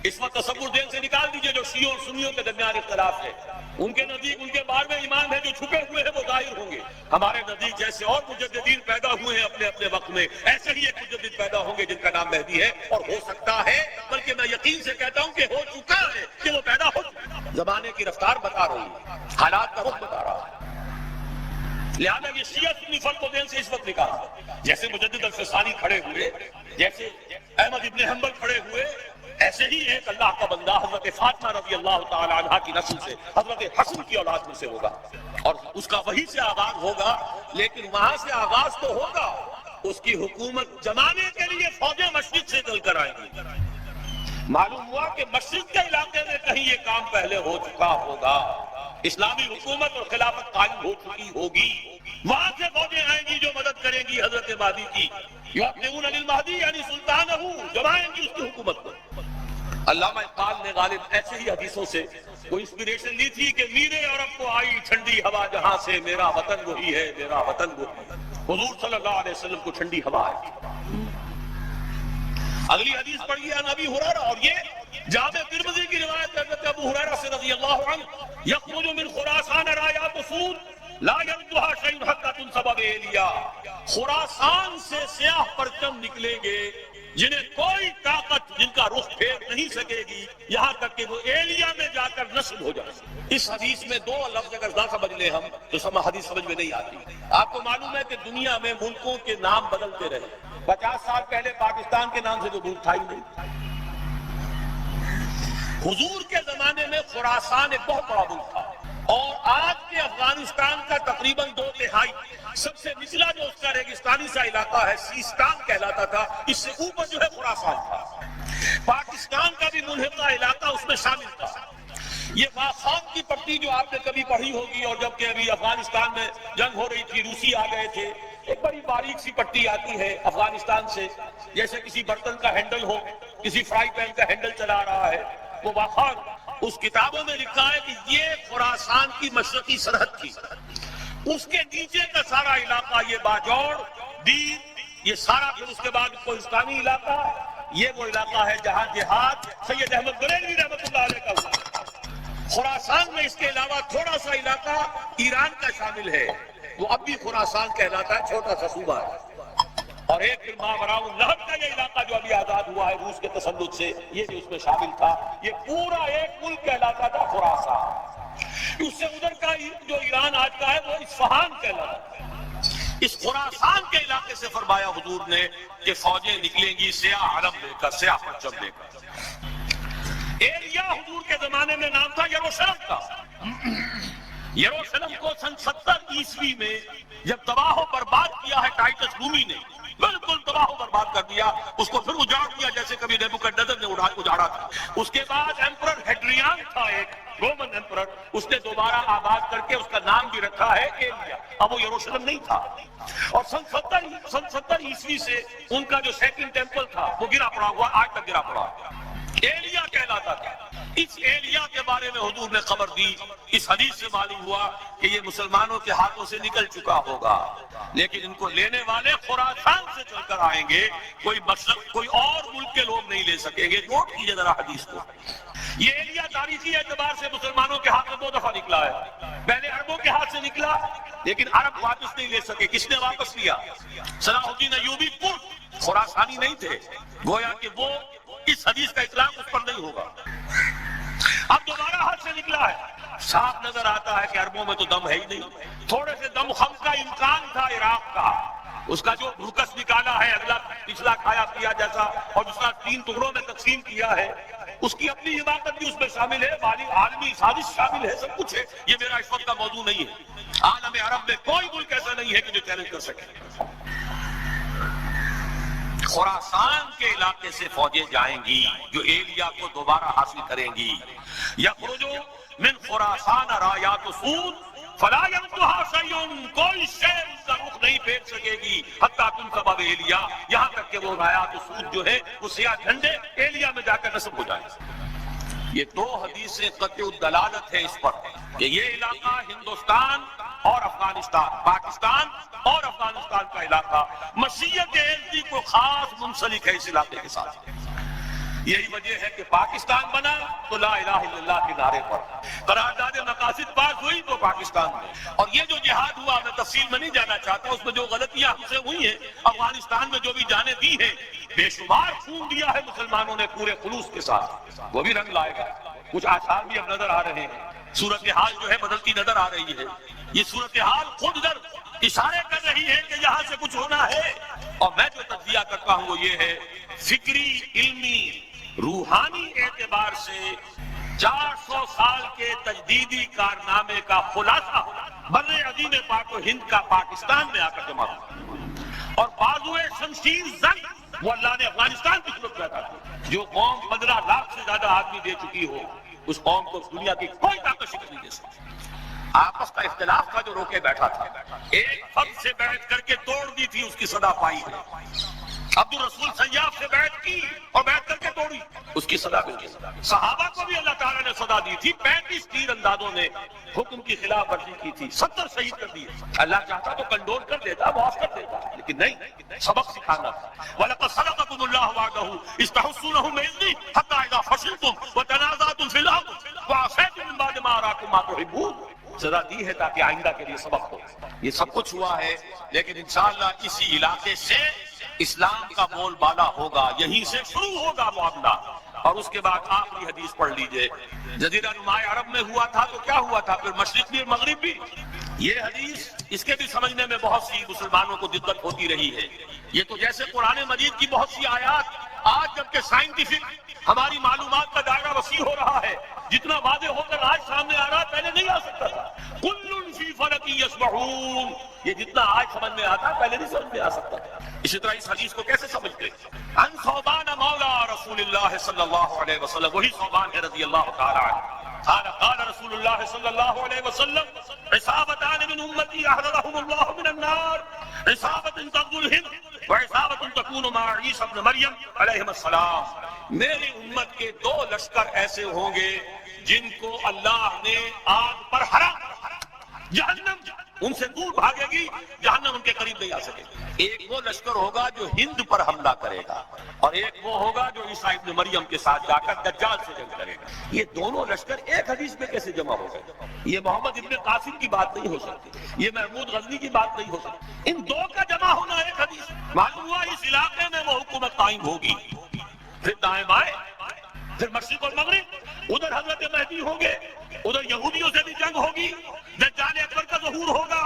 اس وقت تصور ذہن سے نکال دیجئے جو شیعوں اور سنیوں کے درمیان اختلاف ہے. ان کے نزدیک ان کے بارے میں ایمان ہے جو چھپے ہوئے ہیں وہ ظاہر ہوں گے. ہمارے نزدیک جیسے اور مجددین پیدا ہوئے ہیں اپنے اپنے وقت میں, ایسے ہی ایک مجدد پیدا ہوں گے جن کا نام مہدی ہے, اور ہو سکتا ہے بلکہ میں یقین سے کہتا ہوں کہ ہو چکا ہے کہ وہ پیدا ہو چکا. زمانے کی رفتار بتا رہی ہے, حالات کا رخ بتا رہا ہے. لہذا یہ شیعہ سنی فرق و دین سے اس وقت نکالا. جیسے مجدد الفسانی کھڑے ہوئے, جیسے احمد ابن حنبل کھڑے ہوئے, ایسے ہی ایک اللہ کا بندہ حضرت فاطمہ رضی اللہ تعالی عنہ کی نسل سے حضرت حسن کی اولاد میں سے ہوگا, اور اس کا وہی سے آغاز ہوگا. لیکن وہاں سے آغاز تو ہوگا, اس کی حکومت جمانے کے لیے فوجیں مشرق سے چل کر آئیں گی. معلوم ہوا کہ مشرق کے علاقے میں کہیں یہ کام پہلے ہو چکا ہوگا, اسلامی حکومت اور خلافت قائم ہو چکی ہوگی. وہاں سے فوجیں آئیں گی جو مدد کریں گی حضرت مہدی کی. یؤتمون للمہدی یعنی سلطانہ, جمائیں گی اس کی حکومت کو. علامہ اقبال نے غالب ایسے ہی حدیثوں سے کوئی انسپریشن لی تھی کہ میرے عرب کو آئی ٹھنڈی ہوا جہاں سے, میرا وطن وہی ہے, میرا وطن وہی ہے. حضور صلی اللہ علیہ وسلم کو ٹھنڈی ہوا ہے. اگلی حدیث پڑھیے عن ابی ہریرہ, اور یہ جامع ترمذی کی روایت ہے حضرت ابو ہریرہ سے رضی اللہ عنہ, یخرج من خراسان رایات سود لا یردها شیء حتی تنصب بایلیا. خراسان سے سیاہ پرچم نکلیں گے جنہیں کوئی طاقت جن کا رخ پھیر نہیں سکے گی یہاں تک کہ وہ ایلیا میں جا کر نصب ہو جائے. اس حدیث میں دو لفظ اگر نہ سمجھ لیں ہم تو حدیث سمجھ میں نہیں آتی. آپ کو معلوم ہے کہ دنیا میں ملکوں کے نام بدلتے رہے. 50 سال پہلے پاکستان کے نام سے تو دور تھا ہی نہیں. حضور کے زمانے میں خراسان ایک بہت بڑا ملک تھا, اور آج کے افغانستان کا تقریباً 2/3 سب سے نچلا جو اس کا ریگستانی سا علاقہ ہے سیستان کہلاتا تھا. اس سے اوپر جو ہے خراسان تھا. پاکستان کا بھی ملحقہ علاقہ اس میں شامل تھا. یہ واخان کی پٹی جو آپ نے کبھی پڑھی ہوگی, اور جب کہ ابھی افغانستان میں جنگ ہو رہی تھی, روسی آ گئے تھے, ایک بڑی باریک سی پٹی آتی ہے افغانستان سے, جیسے کسی برتن کا ہینڈل ہو, کسی فرائی پین کا ہینڈل چلا رہا ہے, وہ واخان. اس کتابوں میں لکھا ہے کہ یہ خراسان کی مشرقی سرحد تھی. اس کے نیچے کا سارا علاقہ یہ باجوڑ دیر, یہ سارا, پھر اس کے بعد کوہستانی علاقہ, یہ وہ علاقہ ہے جہاں جہاد سید احمد بریلوی رحمۃ اللہ علیہ کا ہوا. خراسان میں اس کے علاوہ تھوڑا سا علاقہ ایران کا شامل ہے, وہ اب بھی خراسان کہلاتا ہے, چھوٹا سا صوبہ ہے. اور ایک پھر ماوراء النہر کا یہ علاقہ جو ابھی آزاد ہوا ہے روس کے تسلط سے, یہ بھی اس میں شامل تھا. یہ پورا ایک ملک کہلاتا تھا خراسان. اس سے ادھر کا جو ایران آج کا ہے وہ اصفہان کہلاتا ہے. اس خراسان کے علاقے سے فرمایا حضور نے کہ فوجیں نکلیں گی سیاہ علم لے کر, سیاہ پرچم لے کر. ایلیا حضور کے زمانے میں نام تھا یروشلم کا. یروشلم کو سن 70 عیسوی میں جب تباہ و برباد کیا ہے ٹائٹس رومی نے, بالکل تباہ و برباد کر دیا, اس کو پھر اجاڑ دیا جیسے کبھی نیبوکڈنیزر نے اجاڑا تھا. اس کے بعد ایمپرر ہیڈریان تھا ایک رومن ایمپرر, اس نے دوبارہ آباد کر کے اس کا نام بھی رکھا ہے ایلیا. اب وہ یروشلم نہیں تھا, اور سن 70 عیسوی سے ان کا جو سیکنڈ ٹیمپل تھا وہ گرا پڑا ہوا, آج تک گرا پڑا. ایلیا کہلاتا تھا. اس ایلیا کے بارے میں حضور نے خبر دی. اس حدیث سے معلوم ہوا کہ یہ مسلمانوں کے ہاتھوں سے نکل چکا ہوگا, لیکن ان کو لینے والے خراسان سے چل کر آئیں گے, کوئی اور ملک کے لوگ نہیں لے سکیں گے. نوٹ کیجئے ذرا حدیث کو. یہ ایلیا تاریخی اعتبار سے مسلمانوں کے ہاتھ میں 2 دفعہ نکلا ہے. پہلے عربوں کے ہاتھ سے نکلا, لیکن عرب واپس نہیں لے سکے. کس نے واپس لیا؟ صلاح الدین ایوبی. خراسانی نہیں تھے, گویا کہ وہ اس حدیث کا اطلاق اس پر نہیں ہوگا. اب دوبارہ ہاتھ سے نکلا ہے. صاف نظر آتا ہے کہ عربوں میں تو دم ہے ہی نہیں. تھوڑے سے دم خم کا امکان تھا عراق کا, اس کا جو بھوکس نکالا ہے اگلا پچھلا کھایا پیا جیسا, اور دوسرا 3 ٹکڑوں میں تقسیم کیا ہے, اس کی اپنی حماقت بھی اس میں شامل ہے, عالمی سازش شامل ہے, سب کچھ ہے. یہ میرا اس وقت کا موضوع نہیں ہے. عالم عرب میں کوئی ملک ایسا نہیں ہے کہ جو چیلنج کر سکے. خراسان کے علاقے سے فوجیں جائیں گی جو ایلیا کو دوبارہ حاصل کریں گی. یخرج من خراسان رایات سود فلا يمسها شيء، کوئی شے اس کا رخ نہیں پھیر سکے گی حتیٰ تنصب ایلیا، یہاں تک کہ وہ رایات سود جو ہے وہ سیاہ جھنڈے ایلیا میں جا کر نصب ہو جائیں. یہ دو حدیثیں قطع الدلالت ہے اس پر کہ یہ علاقہ ہندوستان اور افغانستان، پاکستان اور افغانستان کا علاقہ مشیت ایزدی کو خاص منسلک ہے اس علاقے کے ساتھ. یہی وجہ ہے کہ پاکستان بنا تو لا الہ الا اللہ کے نعرے پر، قرارداد مقاصد پاس ہوئی تو پاکستان میں. اور یہ جو جہاد ہوا، میں تفصیل میں نہیں جانا چاہتا، اس میں جو غلطیاں ہم سے ہوئی ہیں، افغانستان میں جو بھی جانیں دی ہیں، بے شمار خون دیا ہے مسلمانوں نے پورے خلوص کے ساتھ، وہ بھی رنگ لائے گا. کچھ آثار بھی اب نظر آ رہے ہیں، صورتحال جو ہے بدلتی نظر آ رہی ہے. یہ صورتحال خود ادھر اشارے کر رہی ہے کہ یہاں سے کچھ ہونا ہے. اور میں جو تجزیہ کرتا ہوں وہ یہ ہے، فکری، علمی، روحانی اعتبار سے 400 سال کے تجدیدی کارنامے کا خلاصہ بر عظیم پاک و ہند کا پاکستان میں آ کر جمع ہوا. اور بازوئے شمشیر زنگ وہ اللہ نے افغانستان کی صورت پیدا کی. جو قوم 15 لاکھ سے زیادہ آدمی دے چکی ہو، اس قوم کو دنیا کی کوئی طاقت شکست نہیں دے سکتی. آپس کا اختلاف تھا جو روکے بیٹھا تھا، ایک فرد سے بیعت کر کے توڑ دی تھی، اس کی صدا پائی ہے. عبد الرسول سیاف سے بیعت کی اور بیعت کر کے توڑی، اس کی صدا ملی. صحابہ کو بھی اللہ تعالیٰ نے صدا دی تھی، 35 تیر اندازوں نے حکم کی خلاف ورزی کی تھی، 70 شہید کر دیے. اللہ چاہتا تو کنڈول کر دیتا، معاف کر دیتا، لیکن نہیں، سبق سکھانا تھا. وَلَقَدْ صَدَقَكُمُ اللَّهُ وَعْدَهُ إِذْ تَحُسُّونَهُم بِإِذْنِهِ حَتَّىٰ إِذَا فَشِلْتُمْ وَتَنَازَعْتُمْ فِي الْأَمْرِ وَعَصَيْتُم مِّن بَعْدِ مَا أَرَاكُم مَّا تُحِبُّونَ. سزا دی ہے تاکہ آئندہ کے لیے سبق ہو. یہ سب کچھ ہوا ہے، لیکن انشاءاللہ اسی علاقے سے اسلام کا بول بالا ہوگا، یہیں سے شروع ہوگا معاملہ. اور اس کے بعد آخری حدیث پڑھ لیجئے. جزیرہ نما عرب میں ہوا تھا تو کیا ہوا تھا، پھر مشرق بھی اور مغرب بھی. یہ حدیث، اس کے بھی سمجھنے میں بہت سی مسلمانوں کو دقت ہوتی رہی ہے. یہ تو جیسے قرآن مجید کی بہت سی آیات، آج جبکہ سائنٹیفک ہماری معلومات کا دائرہ وسیع ہو رہا ہے، جتنا واضح ہو کر آج سامنے آ رہا ہے پہلے نہیں آ سکتا تھا. کل فی فلک یسبحون، یہ جتنا آج سمجھ میں آتا پہلے نہیں سمجھ میں آ سکتا تھا. اسی طرح اس حدیث کو کیسے سمجھتے؟ ان ثوبان مولا رسول اللہ صلی اللہ علیہ وسلم، وہی ثوبان ہے رضی اللہ تعالی عنہ. قال رسول اللہ صلی اللہ علیہ وسلم عصابتان من امتی احررهم اللہ من النار، عصابت تغزو الہند وعصابت تکون مع عیسی ابن مریم علیہ السلام. میری امت کے 2 لشکر ایسے ہوں گے جن کو اللہ نے آگ پر حرام، جہنم ان سے دور بھاگے گی، جہنم ان کے قریب نہیں آ سکے گی. ایک وہ لشکر ہوگا جو ہند پر حملہ کرے گا، اور ایک وہ ہوگا جو عیسی ابن مریم کے ساتھ جا کر دجال سے جنگ کرے گا. یہ دونوں لشکر ایک حدیث میں کیسے جمع ہو گئے؟ یہ محمد ابن قاسم کی بات نہیں ہو سکتی، یہ محمود غزنی کی بات نہیں ہو سکتی. ان 2 کا جمع ہونا ایک حدیث. معلوم ہوا اس علاقے میں وہ حکومت قائم ہوگی، پھر دائیں بائیں، پھر مشرق اور مغرب، ادھر حضرت مہدی ہوں گے، ادھر یہودیوں سے بھی جنگ ہوگی، دجال اکبر کا ظہور ہوگا،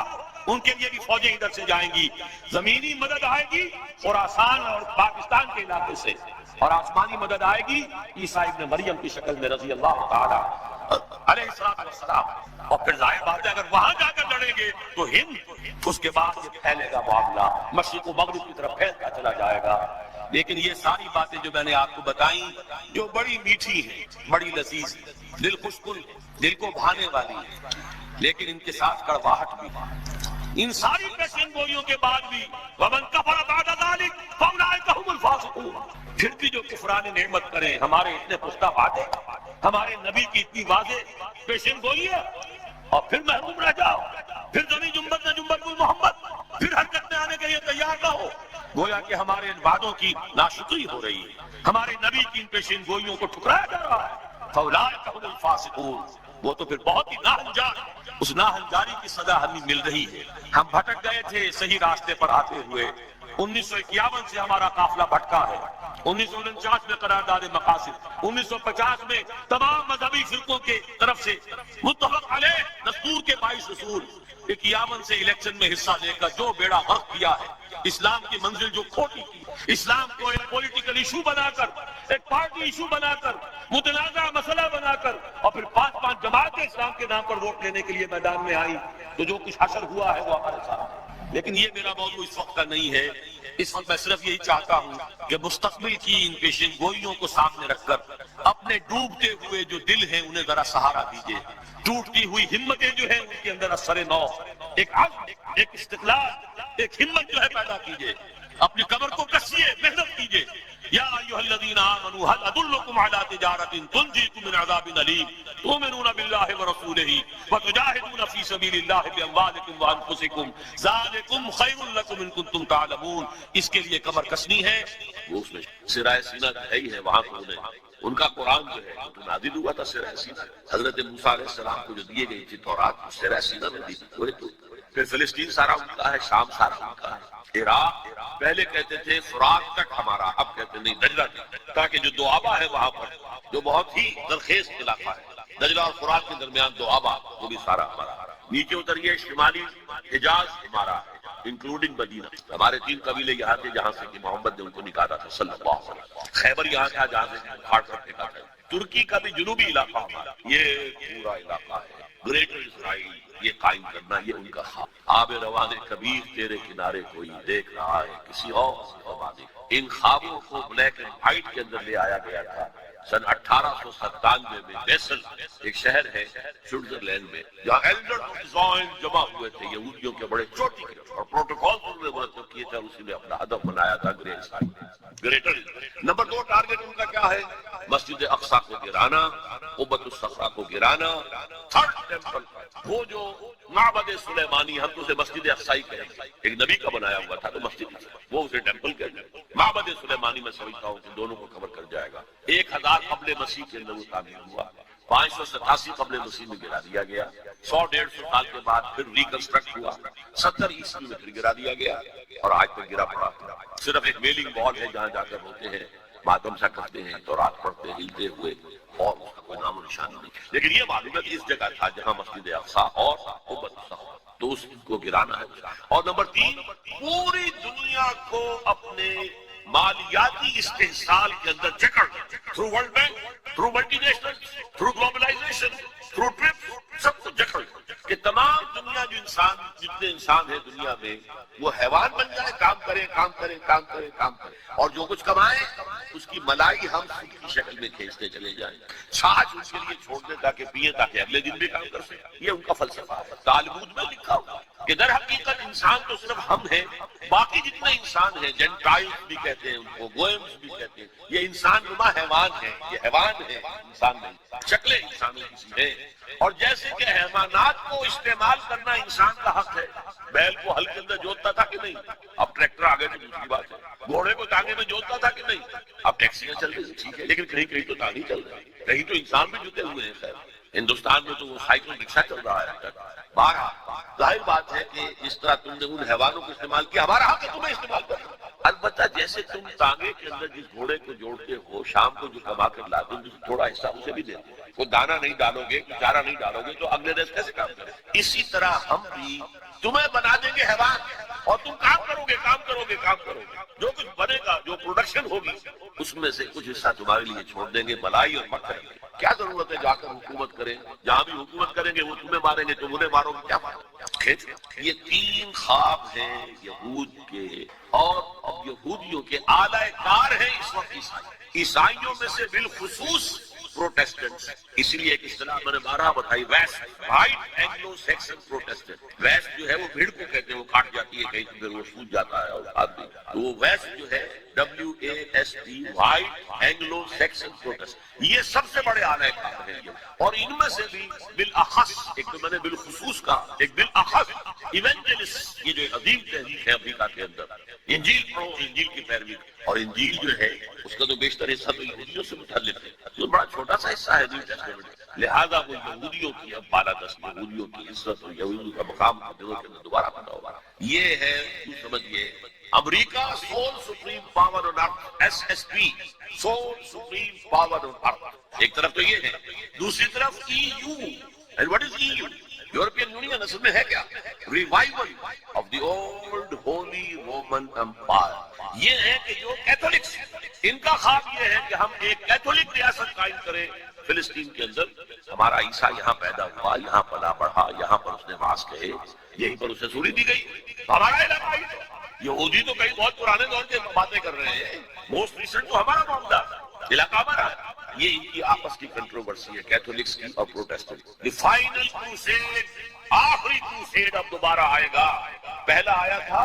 ان کے لیے بھی فوجیں ادھر سے جائیں گی. زمینی مدد آئے گی خراسان اور پاکستان کے علاقے سے، اور آسمانی مدد آئے گی عیسی ابن مریم کی شکل میں رضی اللہ تعالی علیہ السلام. اور پھر ظاہر بات ہے اگر وہاں جا کر لڑیں گے تو ہند، اس کے بعد یہ پھیلے گا معاملہ، مشرق و مغرب کی طرف پھیلتا چلا جائے گا. لیکن یہ ساری باتیں جو میں نے آپ کو بتائیں، جو بڑی میٹھی ہیں، بڑی لذیذ، دل خوش کن، دل کو بھانے والی ہیں، لیکن ان کے ساتھ کڑواہٹ بھی ہے. ان ساری پیشن گوئیوں کے بعد بھی وَمَنْ كَفَرَ بَعْدَ ذَلِكَ فَأُولَٰئِكَ هُمُ الْفَاسِقُونَ، پھر بھی جو کفران نعمت کریں، ہمارے اتنے پختہ وعدے، ہمارے نبی کی اتنی واضح پیشن گوئی ہے، اور پھر محروم رہ جاؤ، پھر زمین جنبت نہ جنبت گل محمد، پھر حرکت میں آنے کے لیے تیار نہ ہو. گویا کہ ہمارے ان وعدوں کی ناشکری ہو رہی ہے، ہمارے نبی کی ان پیشین گوئیوں کو ٹھکرایا جا رہا ہے. فَأُولَٰئِكَ هُمُ الْفَاسِقُونَ، وہ تو پھر بہت ہی ناہنجار، اس ناہنجاری کی سزا ہمیں مل رہی ہے. ہم بھٹک گئے تھے صحیح راستے پر آتے ہوئے. 1951 سے ہمارا قافلہ بھٹکا ہے. 1949 میں قرارداد مقاصد، 1950 میں تمام مذہبی فرقوں کے طرف سے متفق علیہ دستور کے 22 اصول. 51 سے الیکشن میں حصہ لے کر جو بیڑا غرق کیا ہے، اسلام کی منزل جو کھوٹی کی، اسلام کو ایک پولیٹیکل ایشو بنا کر، ایک پارٹی ایشو بنا کر، متنازع مسئلہ بنا کر، اور پھر 5 جماعتیں اسلام کے نام پر ووٹ لینے کے لیے میدان میں آئی، تو جو کچھ حشر ہوا ہے وہ ہمارے ساتھ. لیکن یہ میرا موضوع اس وقت کا نہیں ہے. اس وقت میں صرف یہی چاہتا ہوں کہ مستقبل کی ان پیشن گوئیوں کو سامنے رکھ کر اپنے ڈوبتے ہوئے جو دل ہیں انہیں ذرا سہارا دیجیے، ٹوٹتی ہوئی ہمتیں جو ہیں ان کے اندر اثر نو، ایک عزم، ایک استقلال، ایک ہمت جو ہے پیدا کیجیے، اپنی کمر کو کسیے، محنت کیجیے۔ یا ایھا الذین آمنوا هل ادلکم علی تجارۃ تنجیکم من عذاب الیم تؤمنون باللہ ورسولہ وتجاہدون فی سبیل اللہ باموالکم وانفسکم ذالکم خیر لکم ان کنتم تعلمون۔ اس کے لیے کمر کسنی ہے، وہ اس میں سرائے سینہ ہے ہی ہے، وہاں پر انہیں ان کا قرآن جو ہے تو نازل ہوا تھا سرائے سینہ، حضرت موسیٰ علیہ السلام کو جو دیے گئی تھی تورات سرائے سینہ میں دی ہوئے، تو پھر فلسطین سارا ان کا ہے، شام سارا ان کا ہے، عراق پہلے کہتے تھے فرات تک ہمارا، اب کہتے نہیں دجلہ تک، تاکہ جو دوآبا ہے وہاں پر جو بہت ہی زرخیز علاقہ ہے، دجلہ اور فرات کے درمیان دوآبا، وہ بھی سارا ہمارا، نیچے اتریے شمالی حجاز ہمارا انکلوڈنگ مدینہ، ہمارے 3 قبیلے یہاں تھے جہاں سے کہ محمد نے ان کو نکالا تھا صلی اللہ علیہ وسلم، خیبر یہاں تھا جہاں سے کھاڑ کر پھینکا تھا، ترکی کا بھی جنوبی علاقہ ہمارا، یہ پورا علاقہ ہے، گریٹر اسرائیل یہ قائم کرنا، یہ ان کا خواب۔ آب روان کبیر تیرے کنارے کوئی دیکھ رہا ہے کسی اور زمانے، ان خوابوں کو بلیک اینڈ وائٹ کے اندر لے آیا گیا تھا سن 1897 میں۔ بیسل ایک شہر ہے سوئٹزرلینڈ میں، جہاں ایلڈر جمع ہوئے تھے یہودیوں کے بڑے چوٹی کے، اور پروٹوکول انہوں نے مرتب کیے تھے، اور اسی نے اپنا ہدف بنایا تھا گریٹر۔ نمبر 2 ٹارگٹ ان کا کیا ہے؟ مسجد اقصیٰ کو گرانا، قبۃ الصخرہ کو گرانا، تھرڈ ٹیمپل، وہ جو معبد سلیمانی، ہم تو اسے مسجد اقصیٰ کہیں گے، ایک نبی کا بنایا ہوا تھا تو مسجد، وہ اسے ٹیمپل کہتے ہیں، معبد سلیمانی میں سمجھتا ہوں کہ دونوں کو کور کر جائے گا۔ 1000 قبل مسیح کے اندر وہ تعمیر ہوا، 587 قبل مسیح میں گرا دیا گیا، 100-150 سال کے بعد پھر ریکنسٹرکٹ ہوا، 70 عیسوی میں پھر گرا دیا گیا، اور آج تک گرا پڑا، صرف ایک ویلنگ وال ہے جہاں جا کر ہوتے ہیں، ماتم سا کرتے ہیں، تورات پڑھتے ہیں ہلتے ہوئے، اور اس کا کوئی نام و نشان نہیں۔ لیکن یہ معلوم ہے کہ اس جگہ تھا جہاں مسجد اقصیٰ اور قبۃ الصخرہ، تو اس کو گرانا ہے۔ اور نمبر 3، پوری دنیا کو اپنے مالیاتی استحصال کے اندر جکڑ، through world bank, through multinational, through globalization, through trip, سب کو جکڑ کہ تمام دنیا جو انسان، جتنے انسان ہیں دنیا میں، وہ حیوان بن جائے، کام کریں کام کریں کام کریں کام کریں، اور جو کچھ کمائیں اس کی ملائی ہم سود کی شکل میں کھینچتے چلے جائیں، چھاچھ ان کے لیے چھوڑ دیں تاکہ پیئیں، تاکہ اگلے دن بھی کام کر سکیں۔ یہ ان کا فلسفہ ہے۔ تالمود میں لکھا ہوا کہ در حقیقت انسان تو صرف ہم ہیں، باقی جتنے انسان ہیں، جینٹائلز بھی کہتے ہیں ان کو، گوئمز بھی کہتے ہیں، یہ انسان نما حیوان ہے، یہ حیوان ہے، انسان نہیں، شکلیں انسانوں کی ہیں۔ اور جیسے کہ حیوانات کو استعمال کرنا انسان کا حق ہے، بیل کو ہل کے اندر جوتتا تھا کہ نہیں، اب ٹریکٹر آ گئے تو دوسری بات ہے، گھوڑے کو تانگے میں جوتتا تھا کہ نہیں، اب ٹیکسیاں چل رہی ہیں، ٹھیک ہے، لیکن کہیں کہیں تو تانگے چل رہے ہیں، کہیں تو انسان بھی جتے ہوئے ہیں۔ خیر ہندوستان میں تو وہ سائیکل رکشا چل رہا ہے۔ بہرحال ظاہر بات ہے کہ جس طرح تم نے ان حیوانوں کو استعمال کیا، ہمارا حق ہے تمہیں استعمال کرنا۔ البتہ جیسے تم تانگے کے اندر جس گھوڑے کو جوڑتے ہو، شام کو جو کما کر لاتے ہو، تھوڑا حصہ اسے بھی دیتے ہو، کوئی دانہ نہیں ڈالو گے، چارہ نہیں ڈالو گے تو اگلے دن کیسے کام کرے؟ اسی طرح ہم بھی تمہیں بنا دیں گے حیوان، اور تم کام کرو گے کام کرو گے کام کرو گے، جو کچھ بنے گا، جو پروڈکشن ہوگی، اس میں سے کچھ حصہ تمہارے لیے چھوڑ دیں گے، ملائی اور مکھن۔ کیا ضرورت ہے جا کر حکومت کریں؟ جہاں بھی حکومت کریں گے وہ تمہیں ماریں گے، تم انہیں مارو گے، کیا فائدہ؟ یہ 3 خواب ہیں یہود کے، اور اب یہودیوں کے اعلی کار ہیں اس وقت عیسائیوں میں سے بالخصوص پروٹیسٹنٹس۔ اسی لیے ایک اصطلاح میں نے 12 بتائی، ویسٹ، وائٹ اینگلو سیکسن پروٹیسٹنٹ۔ ویسٹ جو ہے وہ بھیڑ کو کہتے ہیں، وہ کاٹ جاتی ہے کہیں تو پھر وہ سوج جاتا ہے اور آدمی، تو وہ ویسٹ جو ہے WAST، white Anglo Saxon protest, یہ سب سے بڑے اعلی کار ہیں۔ اور ان میں سے بھی بالاخص، ایک تو میں نے بالخصوص کہا، ایک بالاخص ایونجلسٹ، یہ جو عظیم تحریک ہے امریکہ کے اندر، انجیل پڑھو، انجیل کی پیروی، اور انجیل جو ہے اس کا تو بیشتر حصہ تو یہودیوں سے متعلق ہے، تو بڑا چھوٹا سا حصہ ہے نیو ٹیسٹمنٹ، لہذا وہ یہودیوں کی اب بالادست، یہودیوں کی عزت اور یہودیوں کا مقام دنوں کے اندر دوبارہ پیدا ہوگا۔ یہ ہے سمجھیے امریکہ sole supreme power on earth, SSP، sole supreme power on earth, ایک طرف تو یہ ہے، دوسری طرف EU، and what is EU؟ European Union اصل میں ہے کیا؟ Revival of the old holy Roman empire. یہ ہے کہ جو کیتھولکس، ان کا خواب یہ ہے کہ ہم ایک کیتھولک ریاست قائم کریں فلسطین کے اندر، ہمارا عیسیٰ یہاں پیدا ہوا، یہاں پلا بڑھا، یہاں پر اس نے واس کہے، یہیں پر اسے سوری دی گئی، ہمارا علاقہ ہی تو۔ یہودی تو کئی بہت پرانے دور کے باتیں کر رہے ہیں، موسٹ ریسنٹ تو ہمارا معاملہ علاقہ ہمارا ہے۔ یہ ان کی آپس کی کنٹروورسی ہے، کیتھولکس کی اور پروٹیسٹنٹ۔ دی فائنل کروسیڈ، آخری کروسیڈ اب دوبارہ آئے گا۔ پہلا آیا تھا،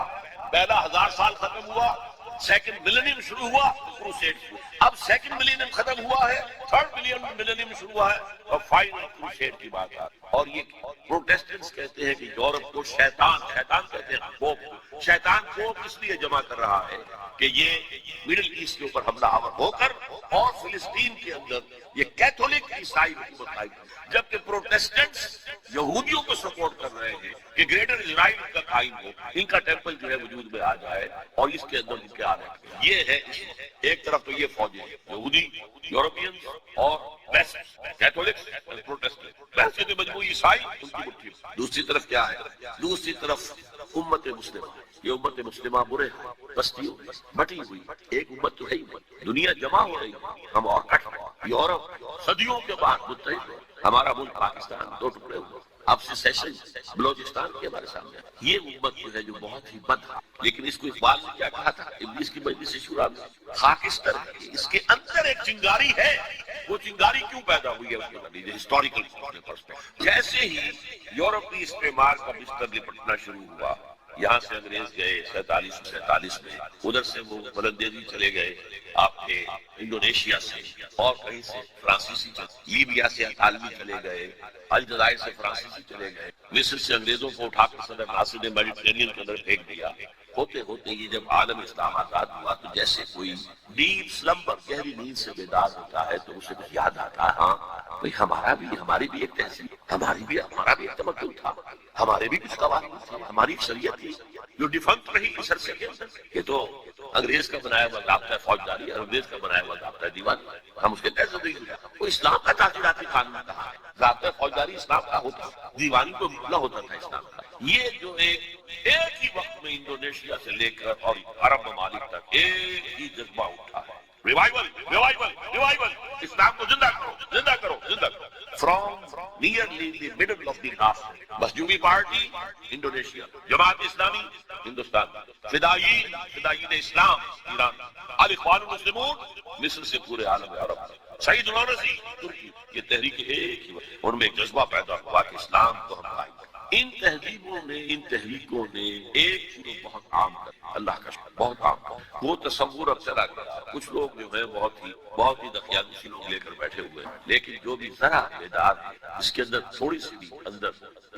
پہلا 1000 سال ختم ہوا، سیکنڈ ملینیم شروع ہوا، کروسیڈ شروع۔ اب سیکنڈ ملینیم ختم ہوا ہے، تھرڈ ملینیم شروع ہوا ہے، اور فائنل کروسیڈ کی بات ہے۔ اور یہ پروٹیسٹنٹس کہتے ہیں کہ یورپ کو شیطان کہتے ہیں، پوپ، شیطان پوپ اس لیے جمع کر رہا ہے کہ یہ مڈل ایسٹ کے اوپر حملہ آور ہو کر اور فلسطین کے اندر یہ کیتھولک عیسائی حکومت آئی، جبکہ پروٹیسٹنٹس یہودیوں کو سپورٹ کر رہے ہیں کہ گریٹر اسرائیل کا قائم ہو، ان کا ٹیمپل جو ہے وجود میں آ جائے اور اس کے اندر ان کے آ رہے۔ یہ ہے ایک طرف تو یہ فوجیں یہودی، یورپین اور ویسٹ، کیتھولکس اور پروٹیسٹنٹ، ویسٹ کے مجموعی عیسائی ان کی مٹھی۔ دوسری طرف کیا ہے؟ دوسری طرف امت مسلمہ، یہ امت مسلمہ برے بستی بٹی ہوئی ایک امت تو ہے ہی، دنیا جمع ہو رہی، ہم اور کٹ رہے۔ یورپ صدیوں کے بعد متحد ہے، ہمارا ملک پاکستان دو ٹکڑے ہوئے، اب سے سیشن بلوچستان کے ہمارے سامنے۔ یہ امت جو ہے جو بہت ہی بد ہے، لیکن اس کو اقبال نے کیا کہا تھا ابلیس کی مجلس شورا میں؟ خاکستر ہے، اس کے اندر ایک چنگاری ہے۔ وہ چنگاری کیوں پیدا ہوئی ہے اس کے بارے میں ہسٹوریکل پرسپیکٹو۔ جیسے ہی یورپی استعمار کا بستر لپٹنا شروع ہوا، یہاں سے انگریز گئے 47 میں، ادھر سے وہ بلندیزی چلے گئے آپ کے انڈونیشیا سے، اور کہیں سے فرانسیسی چلے، لیبیا سے اطالوی چلے گئے، الجزائر سے فرانسیسی چلے گئے، مصر سے انگریزوں کو اٹھا کر صدر ناصر نے میڈیٹرینین کے اندر پھینک دیا۔ ہوتے ہوتے یہ جب عالم اسلام آزاد ہوا تو جیسے کوئی ڈیپ سلمبر، گہری نیند سے بیدار ہوتا ہے تو اسے کچھ یاد آتا ہے، ہاں بھئی ہماری بھی ایک تہذیب، ہمارا بھی ایک تمدن تھا، ہمارے بھی کچھ قوانین تھے، ہماری شریعت تھی جو ڈیفنکٹ رہی اس عرصے کے اندر۔ یہ تو انگریز کا بنایا ہوا ضابطہ فوجداری، انگریز کا بنایا ہوا ضابطہ دیوانی، ہم اس کے تحت زندگی گزارتے۔ وہ اسلام کا تعزیراتی قانون کہا ہے، ضابطہ فوجداری اسلام کا ہوتا، دیوانی تو نہ ہوتا تھا اسلام کا۔ یہ جو ایک ہی وقت میں انڈونیشیا سے لے کر اور عرب ممالک تک ایک ہی جذبہ اٹھا ہے، ریوائول ریوائول ریوائول، اسلام کو زندہ کرو زندہ کرو زندہ کرو۔ From nearly the middle of the ناسٹ، مہجوبی پارٹی انڈونیشیا، جماعت اسلامی ہندوستان، فدائین اسلام ایران، الاخوان المسلمون مصر سے پورے عالم عرب، سعید الرسی ترکی، یہ تحریک ایک ہی وقت، ان میں ایک جذبہ پیدا ہوا کہ اسلام کو ہم لائیں۔ ان تہذیبوں نے، ان تحریکوں نے ایک چیز بہت عام کر، اللہ کا شکر بہت عام، وہ تصور اب چلا گیا۔ کچھ لوگ جو ہیں بہت ہی دقیانوسی لوگ لے کر بیٹھے ہوئے ہیں، لیکن جو بھی ذرا بیدار ہے، جس کے اندر تھوڑی سی بھی اندر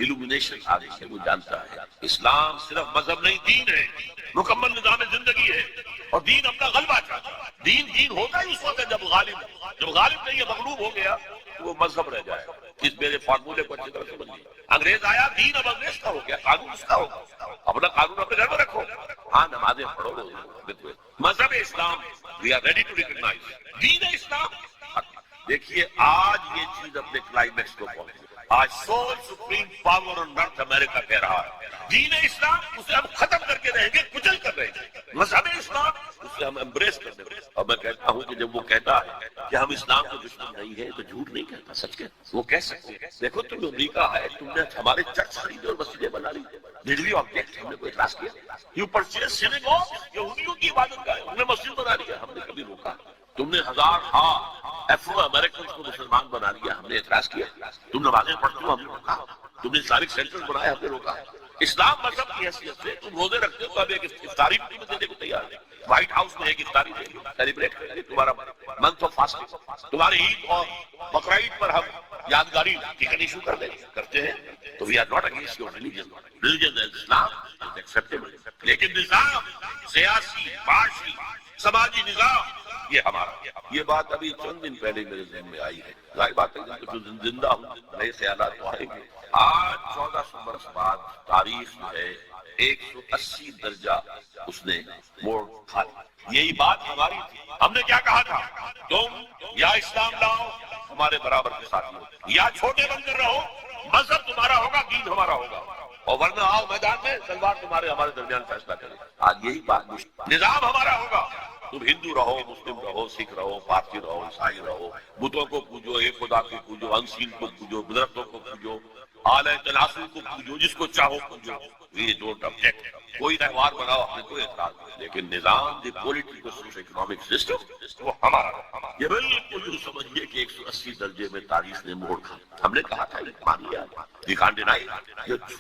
illumination آ رہی ہے، وہ جانتا ہے اسلام صرف مذہب نہیں، دین ہے، مکمل نظام زندگی ہے، اور دین اپنا غلبہ چاہتا ہے۔ دین ہوتا ہی اس وقت ہے جب غالب نہیں ہے، مغلوب ہو گیا تو وہ مذہب رہ جائے گا۔ اس میرے فارمولے کو اچھی طرح سمجھ لیا۔ انگریز آیا، دین اب انگریز کا ہو گیا، قانون اس کا ہوگا، اپنا قانون اپنے گھر میں رکھو، ہاں نمازیں پڑھو، مذہب Islam we are ready to recognize, دین اسلام۔ دیکھیے آج یہ چیز اپنے کلائمیکس کو پہنچی، آج sole supreme power on north امریکہ کہہ رہا ہے دین اسلام اسے ہم ختم کر کے رہیں گے، کچل کر رہیں گے، مذہب اسلام اسے ہم امبریس کر دیں گے۔ اور میں کہتا ہوں کہ جب وہ کہتا ہے کہ ہم اسلام کے دشمن نہیں ہیں تو جھوٹ نہیں کہتا، سچ کہتا۔ وہ کہہ سکتے ہیں دیکھو تم امریکہ ہے، تم نے ہمارے چرچ خریدے اور مسجدیں بنا لی، ڈیڈ وی آبجیکٹ؟ ہم نے کوئی اعتراض کیا؟ یو پرچیز سینیگوگ، یہودیوں کی عبادت گاہ، ہم نے مسجد بنا لیا، ہم نے کبھی روکا؟ تم نے افرو امریکن کو مسلمان بنا لیا، ہم نے اعتراض کیا؟ تم نمازیں پڑھتے ہو، ہم نے روکا؟ تم نے اسلامک سینٹر بنایا، ہم نے روکا؟ اسلام مذہب کی حیثیت سے تم روزے رکھتے ہو تو اب ایک افطاری بھی تمہیں دینے کو تیار ہے، وائٹ ہاؤس میں ایک افطاری دے گی، سیلیبریٹ کریں گے تمہارا منتھ آف فاسٹنگ، تمہاری عید اور بقرعید پر ہم یادگاری ٹکٹ ایشو کر دیں، کرتے ہیں تو we are not against your religion Islam is acceptable, لیکن نظام سیاسی، معاشی، سماجی نظام یہ ہمارا۔ یہ بات ابھی چند دن پہلے میرے ذہن میں آئی ہے، ظاہر بات ہے کہ زندہ ہوں نئے خیالات تو آئیں گے۔ آج 1400 برس بعد تاریخ جو ہے 180 درجہ اس نے موڑ کھا لی۔ یہی بات ہماری تھی، ہم نے کیا کہا تھا؟ تم یا اسلام لاؤ ہمارے برابر کے ساتھی ہو، یا چھوٹے بن کر رہو، مذہب تمہارا ہوگا، دین ہمارا ہوگا، اور ورنہ آؤ میدان میں، تلوار ہمارے درمیان فیصلہ کرے۔ آج یہی بات، نظام ہمارا ہوگا، تم ہندو رہو، مسلم رہو، سکھ رہو، پارسی رہو، عیسائی رہو، بتوں کو پوجو، ایک خدا کو پوجو، انسین کو پوجو، درختوں کو پوجو، آلہ تناسل کو پوجو، جس کو چاہو پوجو، یہ ڈونٹ آبجیکٹ، کوئی تہوار بناؤ، ہمیں کوئی اعتراض نہیں، لیکن نظام دی پولیٹیکل سوشل اکنامک سسٹم وہ ہمارا، یہ بالکل یوں سمجھیے کہ 180 درجے میں تاریخ نے موڑ کھا۔ ہم نے کہا تھا یہ مانیے آپ، یہ کانٹ ڈینائی،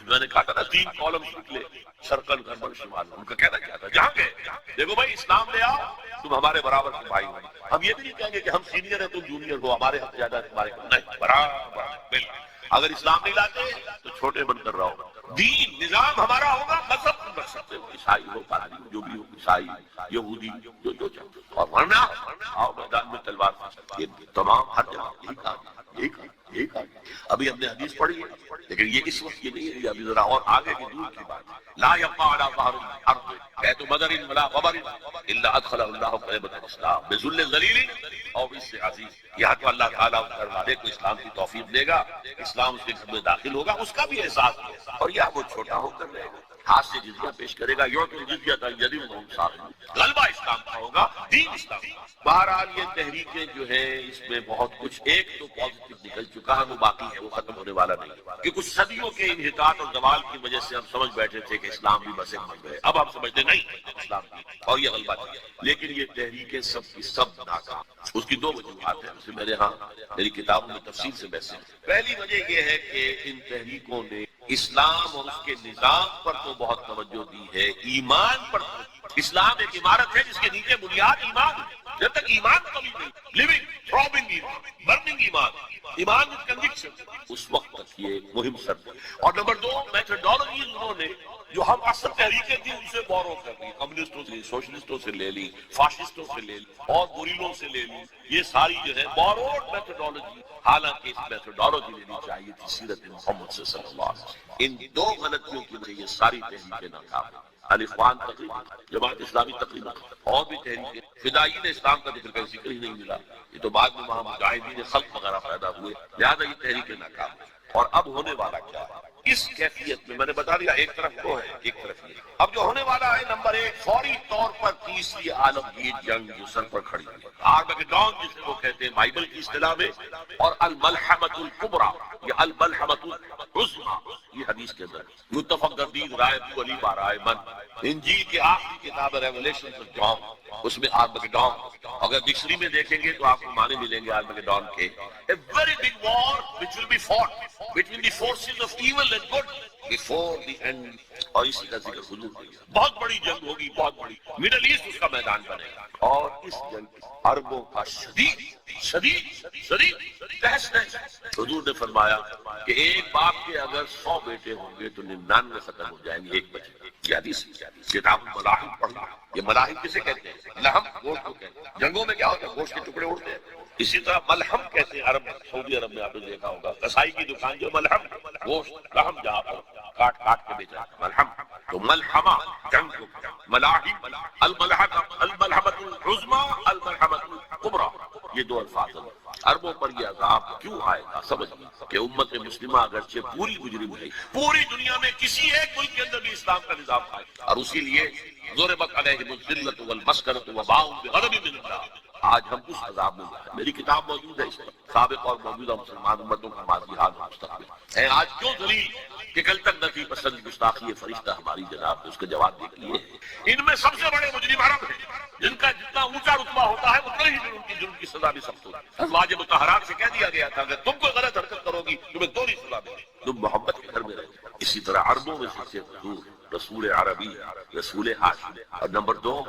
میں نے کہا تھا نا 3 کالمز نکلے، شرقل غربل شمال، ان کا کہنا کیا تھا، جہاں گئے دیکھو بھائی اسلام لے آؤ، تم ہمارے برابر کے بھائی ہو۔ ہم یہ بھی نہیں کہیں گے کہ ہم سینئر ہیں تم جونیئر ہو، ہمارے حق زیادہ تمہارے حق نہیں، برابر بالکل۔ اگر اسلام نہیں لاتے تو چھوٹے بن کر رہو، دین نظام ہمارا ہوگا، مذہب تم رکھ سکتے ہو، عیسائی ہو، پادری جو بھی ہو، عیسائی یہودی جو چاہتے ہو، اور ورنہ آؤ میدان میں تلوار، یہ تمام ہر جگہ یہی کام، یہی کام۔ ابھی ہم نے حدیث پڑھی ہے، لیکن یہ اس وقت یہ نہیں ہے، یہ ابھی ذرا اور آگے کی دور کی بات ہے۔ لا يبقى على ظهر الارض بيت مدر ولا غبر الا ادخل الله كلمة الاسلام بذل ذلیل اور اس سے عزیز۔ یہاں تو اللہ تعالیٰ اس گھر والے کو اسلام کی توفیق دے گا، اسلام اس کے گھر میں داخل ہوگا، اس کا بھی احساس ہے، اور یا وہ چھوٹا ہو کر رہے گا، ہاتھ سے جزیہ پیش کرے گا، یوم الجزیہ یدی وہم صاغرون، غلبہ اسلام کا ہوگا، دین اسلام کا۔ بہرحال یہ تحریکیں جو ہیں اس میں بہت کچھ، ایک تو پازیٹو نکل چکا ہے، وہ باقی ہے، وہ ختم ہونے والا نہیں، کہ کچھ صدیوں کے انحطاط اور زوال کی وجہ سے ہم سمجھ بیٹھے تھے کہ اسلام بھی بس ایک مذہب ہے، اب ہم سمجھتے نہیں اسلام کی اور یہ غلبہ تھی، لیکن یہ تحریکیں سب کی سب ناکام۔ اس کی 2 وجوہات ہیں، اسے میرے ہاں میری کتابوں میں تفصیل سے بحث ہے۔ پہلی وجہ یہ ہے کہ ان تحریکوں نے اسلام اور اس کے نظام پر تو بہت توجہ دی ہے، ایمان پر۔ اسلام ایک عمارت ہے جس کے نیچے بنیاد ایمان ہے، جب تک ایمان کبھی نہیں، لیونگ تھروبنگ ایمان، برننگ ایمان، ایمان وتھ کنوکشن، اس وقت تک یہ مہم سر۔ اور نمبر 2 میتھڈالوجیز انہوں نے جو ہم اصل تحریکیں تھیں ان سے بورو کر لی، کمیونسٹوں سے، سوشلسٹوں سے لے لی، فاشسٹوں سے لے لی، اور گوریلوں سے لے لی، یہ ساری جو ہے بوروڈ میتھڈالوجی، حالانکہ اس میتھڈالوجی لینی چاہیے تھی سیرت محمد صلی اللہ علیہ وسلم۔ ان 2 غلطیوں کی وجہ یہ ساری تحریکیں ناکام ہیں۔ الاخوان تقریبا، جماعت اسلامی تقریبا، اور بھی تحریکیں، فدائین اسلام کا ذکر کا ذکر ہی نہیں ملا، یہ تو بعد میں وہاں مجاہدین خلق وغیرہ پیدا ہوئے، لہٰذا یہ تحریکیں ناکام ہیں۔ اور اب ہونے والا کیا ہے اس کیفیت میں، میں نے بتا دیا، ایک طرف وہ ہے، ایک طرف یہ۔ اب جو ہونے والا ہے نمبر 1، فوری طور پر تیسری عالمگیر جنگ جو سر پر کھڑی ہے، آرمگیڈون جسے وہ کہتے ہیں بائبل کی اصطلاح میں، اور الملحمۃ الکبریٰ یا الملحمۃ العظمیٰ، یہ حدیث کے اندر متفق گردید رائے ابو علی برائے من، انجیل کی آخری کتاب ریولیشن آف جان، اس میں آرمگیڈون، اگر ڈکشنری میں دیکھیں گے تو آپ کو معنی ملیں گے آرمگیڈون کے، a very big war which will be fought between the forces of evil and good before the end، اور اسی کا ذکر حضور نے کیا، بہت بڑی جنگ ہوگی، بہت بڑی، مڈل ایسٹ اس کا میدان بنے گا، اور اس جنگ عربوں کا شدید بحث ہے۔ حضور نے فرمایا کہ ایک باپ کے اگر 100 بیٹے ہوں گے تو 99 ختم ہو جائیں گے، ایک بچے گا۔ حدیث کتاب الملاحم پڑھنا، یہ ملاحم کسے کہتے ہیں؟ لحم، گوشت کو کہتے ہیں۔ جنگوں میں کیا ہوتا ہے؟ گوشت کے ٹکڑے اڑتے ہیں، اسی طرح ملحم کہتے ہیں عرب، سعودی عرب میں آپ نے دیکھا ہوگا کسائی کی دکان جو ملحم، گوشت لحم جہاں پر کاٹ کاٹ کے بیچا جاتا ہے، ملحم۔ تو ملحمہ جنگ کو، ملاحم، الملحمۃ العظمیٰ، الملحمۃ الکبریٰ، یہ 2 الفاظ ہیں۔ عربوں پر یہ عذاب کیوں آئے گا سمجھیے کہ امت مسلمہ اگرچہ پوری مجرم ہے، پوری دنیا میں کسی ایک ملک کے اندر بھی اسلام کا نظام قائم، اور اسی لیے ضربت علیہم الذلۃ والمسکنۃ وباؤوا بغضب من اللہ۔ آج ہم اس عذاب میں ہیں، میری کتاب موجود ہے اس پر، سابق اور موجودہ مسلمان امتوں کا ماضی، حال اور مستقبل ہے۔ آج کیوں ذلیل کہ کل تک نہ تھی پسند گستاخی فرشتہ ہماری جناب نے اس کا جواب دے دیا ہے۔ ان میں سب سے بڑے مجرم عرب ہیں، جن کا جتنا اونچا رتبہ ہوتا ہے اتنا ہی ان کی جرم کی سزا بھی سخت ہوتی ہے۔ ازواج مطہرات سے کہہ دیا گیا تھا کہ تم کوئی غلط حرکت کرو گی تمہیں 2 سزا ملے گی، تم محمد کے گھر میں رہتے۔ اسی طرح عربوں میں سب سے حضور رسول عربی، رسول ہاشمی، اور نمبر 2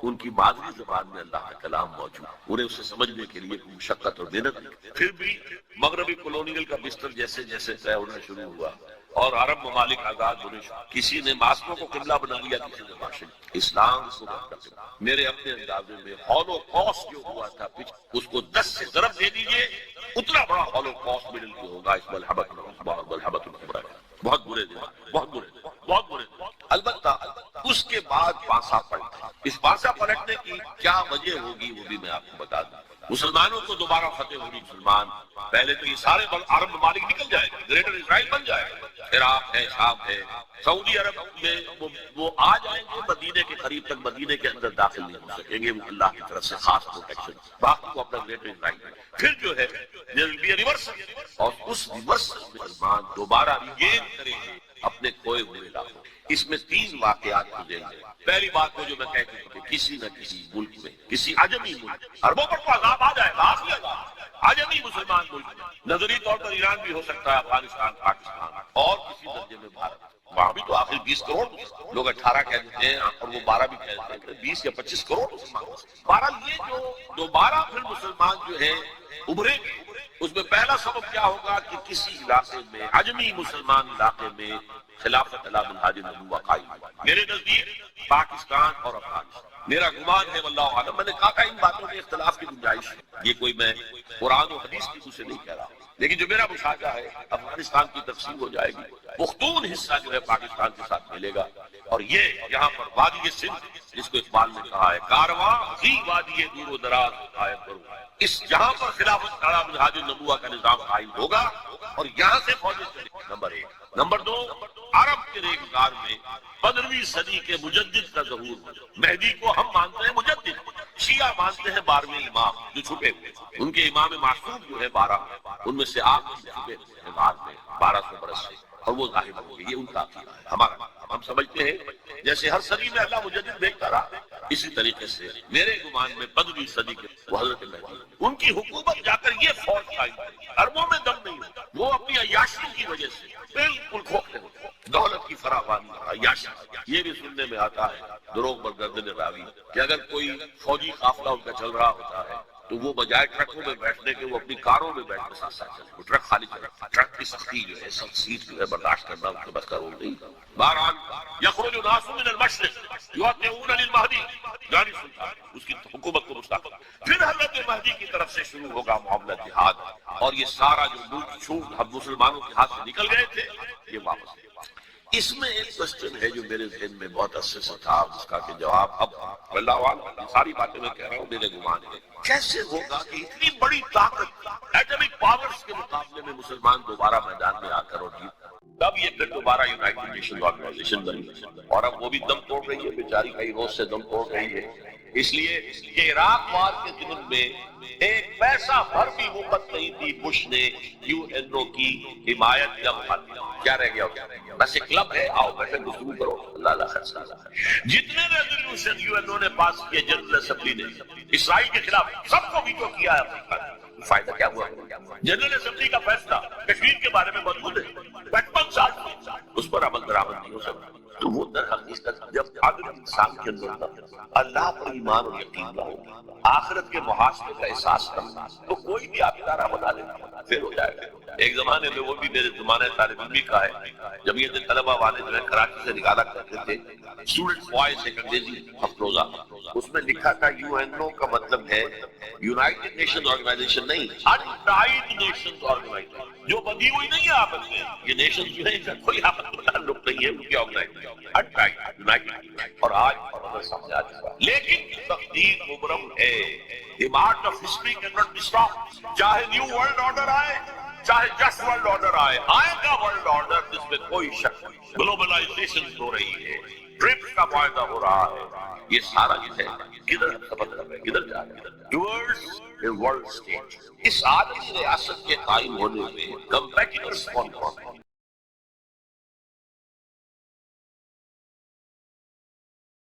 ان کی مادری زبان میں اللہ کا کلام موجود، انہیں اسے سمجھنے کے لیے کوئی مشقت اور محنت نہیں۔ پھر بھی مغربی کولونیل کا بستر جیسے جیسے طے ہونا شروع ہوا اور عرب ممالک آزاد ہونے شروع، کسی نے ماسکو کو قبلہ بنا لیا، کسی نے ماشن، اسلام کو میرے اپنے اندازے میں ہولوکاسٹ جو ہوا تھا اس کو 10 سے ضرب دے دیجئے، اتنا بڑا ہولوکاسٹ مڈل کی ہوگا اس ملحمۃ الکبریٰ۔ بہت برے دن، بہت برے دن، بہت برے دن۔ البتہ اس کے بعد پاسا پلٹا، اس پاسا پلٹنے کی کیا وجہ ہوگی وہ بھی میں آپ کو بتا دوں۔ مسلمانوں کو دوبارہ فتح ہوگی، مسلمان پہلے تو یہ سارے عرب ممالک نکل جائے گا، گریٹر اسرائیل بن جائے گا، عراق ہے، شام ہے، سعودی عرب میں وہ آ جائیں گے مدینے کے قریب تک، مدینے کے اندر داخل نہیں ہو سکیں گے، وہ اللہ کی طرف سے خاص پروٹیکشن، باقی کو اپنا گریٹر اسرائیل ہے۔ پھر جو ہے ریورسل، اور اس ریورسل مسلمان دوبارہ ریگین کریں گے اپنے کھوئے ہوئے علاقوں۔ اس میں 3 واقعات گزریں گے۔ پہلی بات وہ جو میں کہہ چکا کہ کسی نہ کسی ملک میں، کسی عجمی ملک، عربوں پر تو عذاب آ جائے گا، آخری عذاب عجمی مسلمان ملک میں، نظری طور پر ایران بھی ہو سکتا ہے، افغانستان، پاکستان، اور کسی درجے میں بھارت، وہاں بھی تو آخر 20 کروڑ لوگ 18 کہہ دیتے ہیں اور وہ 12 بھی کہہ دیتے ہیں کہ 20 یا 25 کروڑ مسلمان۔ بہرحال یہ جو دوبارہ پھر مسلمان جو ہیں ابھریں گے، اس میں پہلا سبب کیا ہوگا کہ کسی علاقے میں، عجمی مسلمان علاقے میں خلافت علی منہاج النبوہ قائم ہوا۔ میرے نزدیک پاکستان اور افغانستان، میرا گمان ہے واللہ عالم، میں نے کہا تھا ان باتوں میں اختلاف کی گنجائش ہے، یہ کوئی میں قرآن و حدیث کی سے نہیں کہہ رہا ہوں، لیکن جو میرا مشاہدہ ہے افغانستان کی تقسیم ہو جائے گی، پختون حصہ جو ہے پاکستان کے ساتھ ملے گا، اور یہ یہاں پر وادی سندھ، جس کو اقبال نے کہا ہے کارواں ہی وادی دور و دراز آیت کرو، اس جہاں پر خلافت علی منہاج النبوہ کا نظام قائم ہوگا اور یہاں سے فوجیں چلیں گی، نمبر 1۔ نمبر 2، عرب کے ریگزار میں 15ویں صدی کے مجدد کا ظہور۔ مہدی کو ہم مانتے ہیں مجدد، شیعہ مانتے ہیں 12ویں امام جو چھپے ہوئے، ان کے امام معصوم جو ہے 12، ان میں سے آپ چھپے ہوئے ہیں بعد میں 1200 برس سے، اور وہ ظاہر ہو گئی، یہ ان کا عقیدہ ہے۔ ہمارا ہم سمجھتے ہیں جیسے ہر صدی میں اللہ مجدد بھیجتا رہا، اسی طریقے سے میرے گمان میں 15ویں صدی کے وہ حضرت مہدی، ان کی حکومت جا کر یہ فوج قائم کرے، عربوں میں دم نہیں ہے، وہ اپنی عیاشی کی وجہ سے بالکل کھوکھلے ہوتے، دولت کی فراوانی، عیاشی، یہ بھی سننے میں آتا ہے دروغ برگردن راوی کہ اگر کوئی فوجی قافلہ ان کا چل رہا ہوتا ہے تو وہ بجائے ٹرکوں میں بیٹھنے کے وہ اپنی کاروں میں بیٹھ کے ساتھ ساتھ چلے، وہ ٹرک خالی چلتا، ٹرک کی سختی جو ہے، سخت سیٹ جو ہے برداشت کرنا ان کے بس کا رول نہیں۔ بہرحال یخرج ناس من المشرق یؤتون للمہدی، جانی سلطان اس کی حکومت کو مستقبل، پھر حضرت مہدی کی طرف سے شروع ہوگا معاملہ جہاد، اور یہ سارا جو ملک چھوٹ ہم مسلمانوں کے ہاتھ سے نکل گئے تھے یہ واپس۔ اس میں ایک کوسچن ہے جو میرے ذہن میں بہت عرصے سے تھا، جس کا کہ جواب اب اللہ عالم، ساری باتیں میں کہہ رہا ہوں میرے گمان ہے، کیسے ہوگا کہ اتنی بڑی طاقت ایٹمک پاورز کے مقابلے میں مسلمان دوبارہ میدان میں آ کر اور جیت کر، تب یہ پھر دوبارہ یونائٹڈ نیشنز آرگنائزیشن بنی، اور اب وہ بھی دم توڑ رہی ہے بیچاری، کئی روز سے دم توڑ رہی ہے، اس لیے کہ عراق وار کے دنوں میں ایک پیسہ بھر بھی وقت نہیں دی بش نے یو این او کی حمایت یا مخالفت، کیا رہ گیا بس ایک کلب ہے، آؤ بیٹھے گفتگو کرو، اللہ اللہ خیر۔ جتنے ریزولوشن یو این او نے پاس کیے جنرل اسمبلی نے اسرائیل کے خلاف، سب کو ویٹو کیا ہے افریقہ نے، فائدہ کیا ہوا؟ جنرل اسمبلی کا فیصلہ کشمیر کے بارے میں موجود ہے، 55 سال اس پر عمل درآمد نہیں ہو سکتا، تو وہ در حقیقت جب عادل انسان کے اندر اللہ پر ایمان اور یقین لاؤ، آخرت کے محاسبے کا احساس کرنا، تو کوئی بھی آپ ادارہ بنا لینا پھر ہو جائے گا۔ ایک زمانے میں وہ بھی میرے زمانے طالب علمی کا ہے، جمعیت طلبہ والے جو ہے کراچی سے نکالا کرتے تھے اسٹوڈنٹ وائس ایک انگریزی افروزہ، اس میں لکھا تھا یو این او کا مطلب ہے یونائٹڈ نیشنز آرگنائزیشن نہیں، انٹائڈ نیشنز آرگنائزیشن، جو بندی ہوئی نہیں ہے آپس میں، یہ نیشنز جو ہے ان کا کوئی آپس میں تعلق نہیں ہے، ان کی آرگنائزیشن انٹائڈ یونائٹڈ، اور آج نظر سامنے آ چکا، لیکن تقدیر مبرم ہے، the march of history cannot be stop, چاہے نیو ورلڈ آرڈر آئے، چاہے جسٹ ورلڈ آرڈر آئے، آئے گا ورلڈ آرڈر جس میں کوئی شک نہیں، گلوبلائزیشن ہو رہی ہے، ٹرپس کا معاہدہ ہو رہا ہے، یہ سارا جو ہے کدھر ہم سفر کر رہے ہیں، کدھر جا رہے ہیں؟ Towards a world state. اس عالمی ریاست کے قائم ہونے میں کمپیٹیٹرز کون کون ہیں؟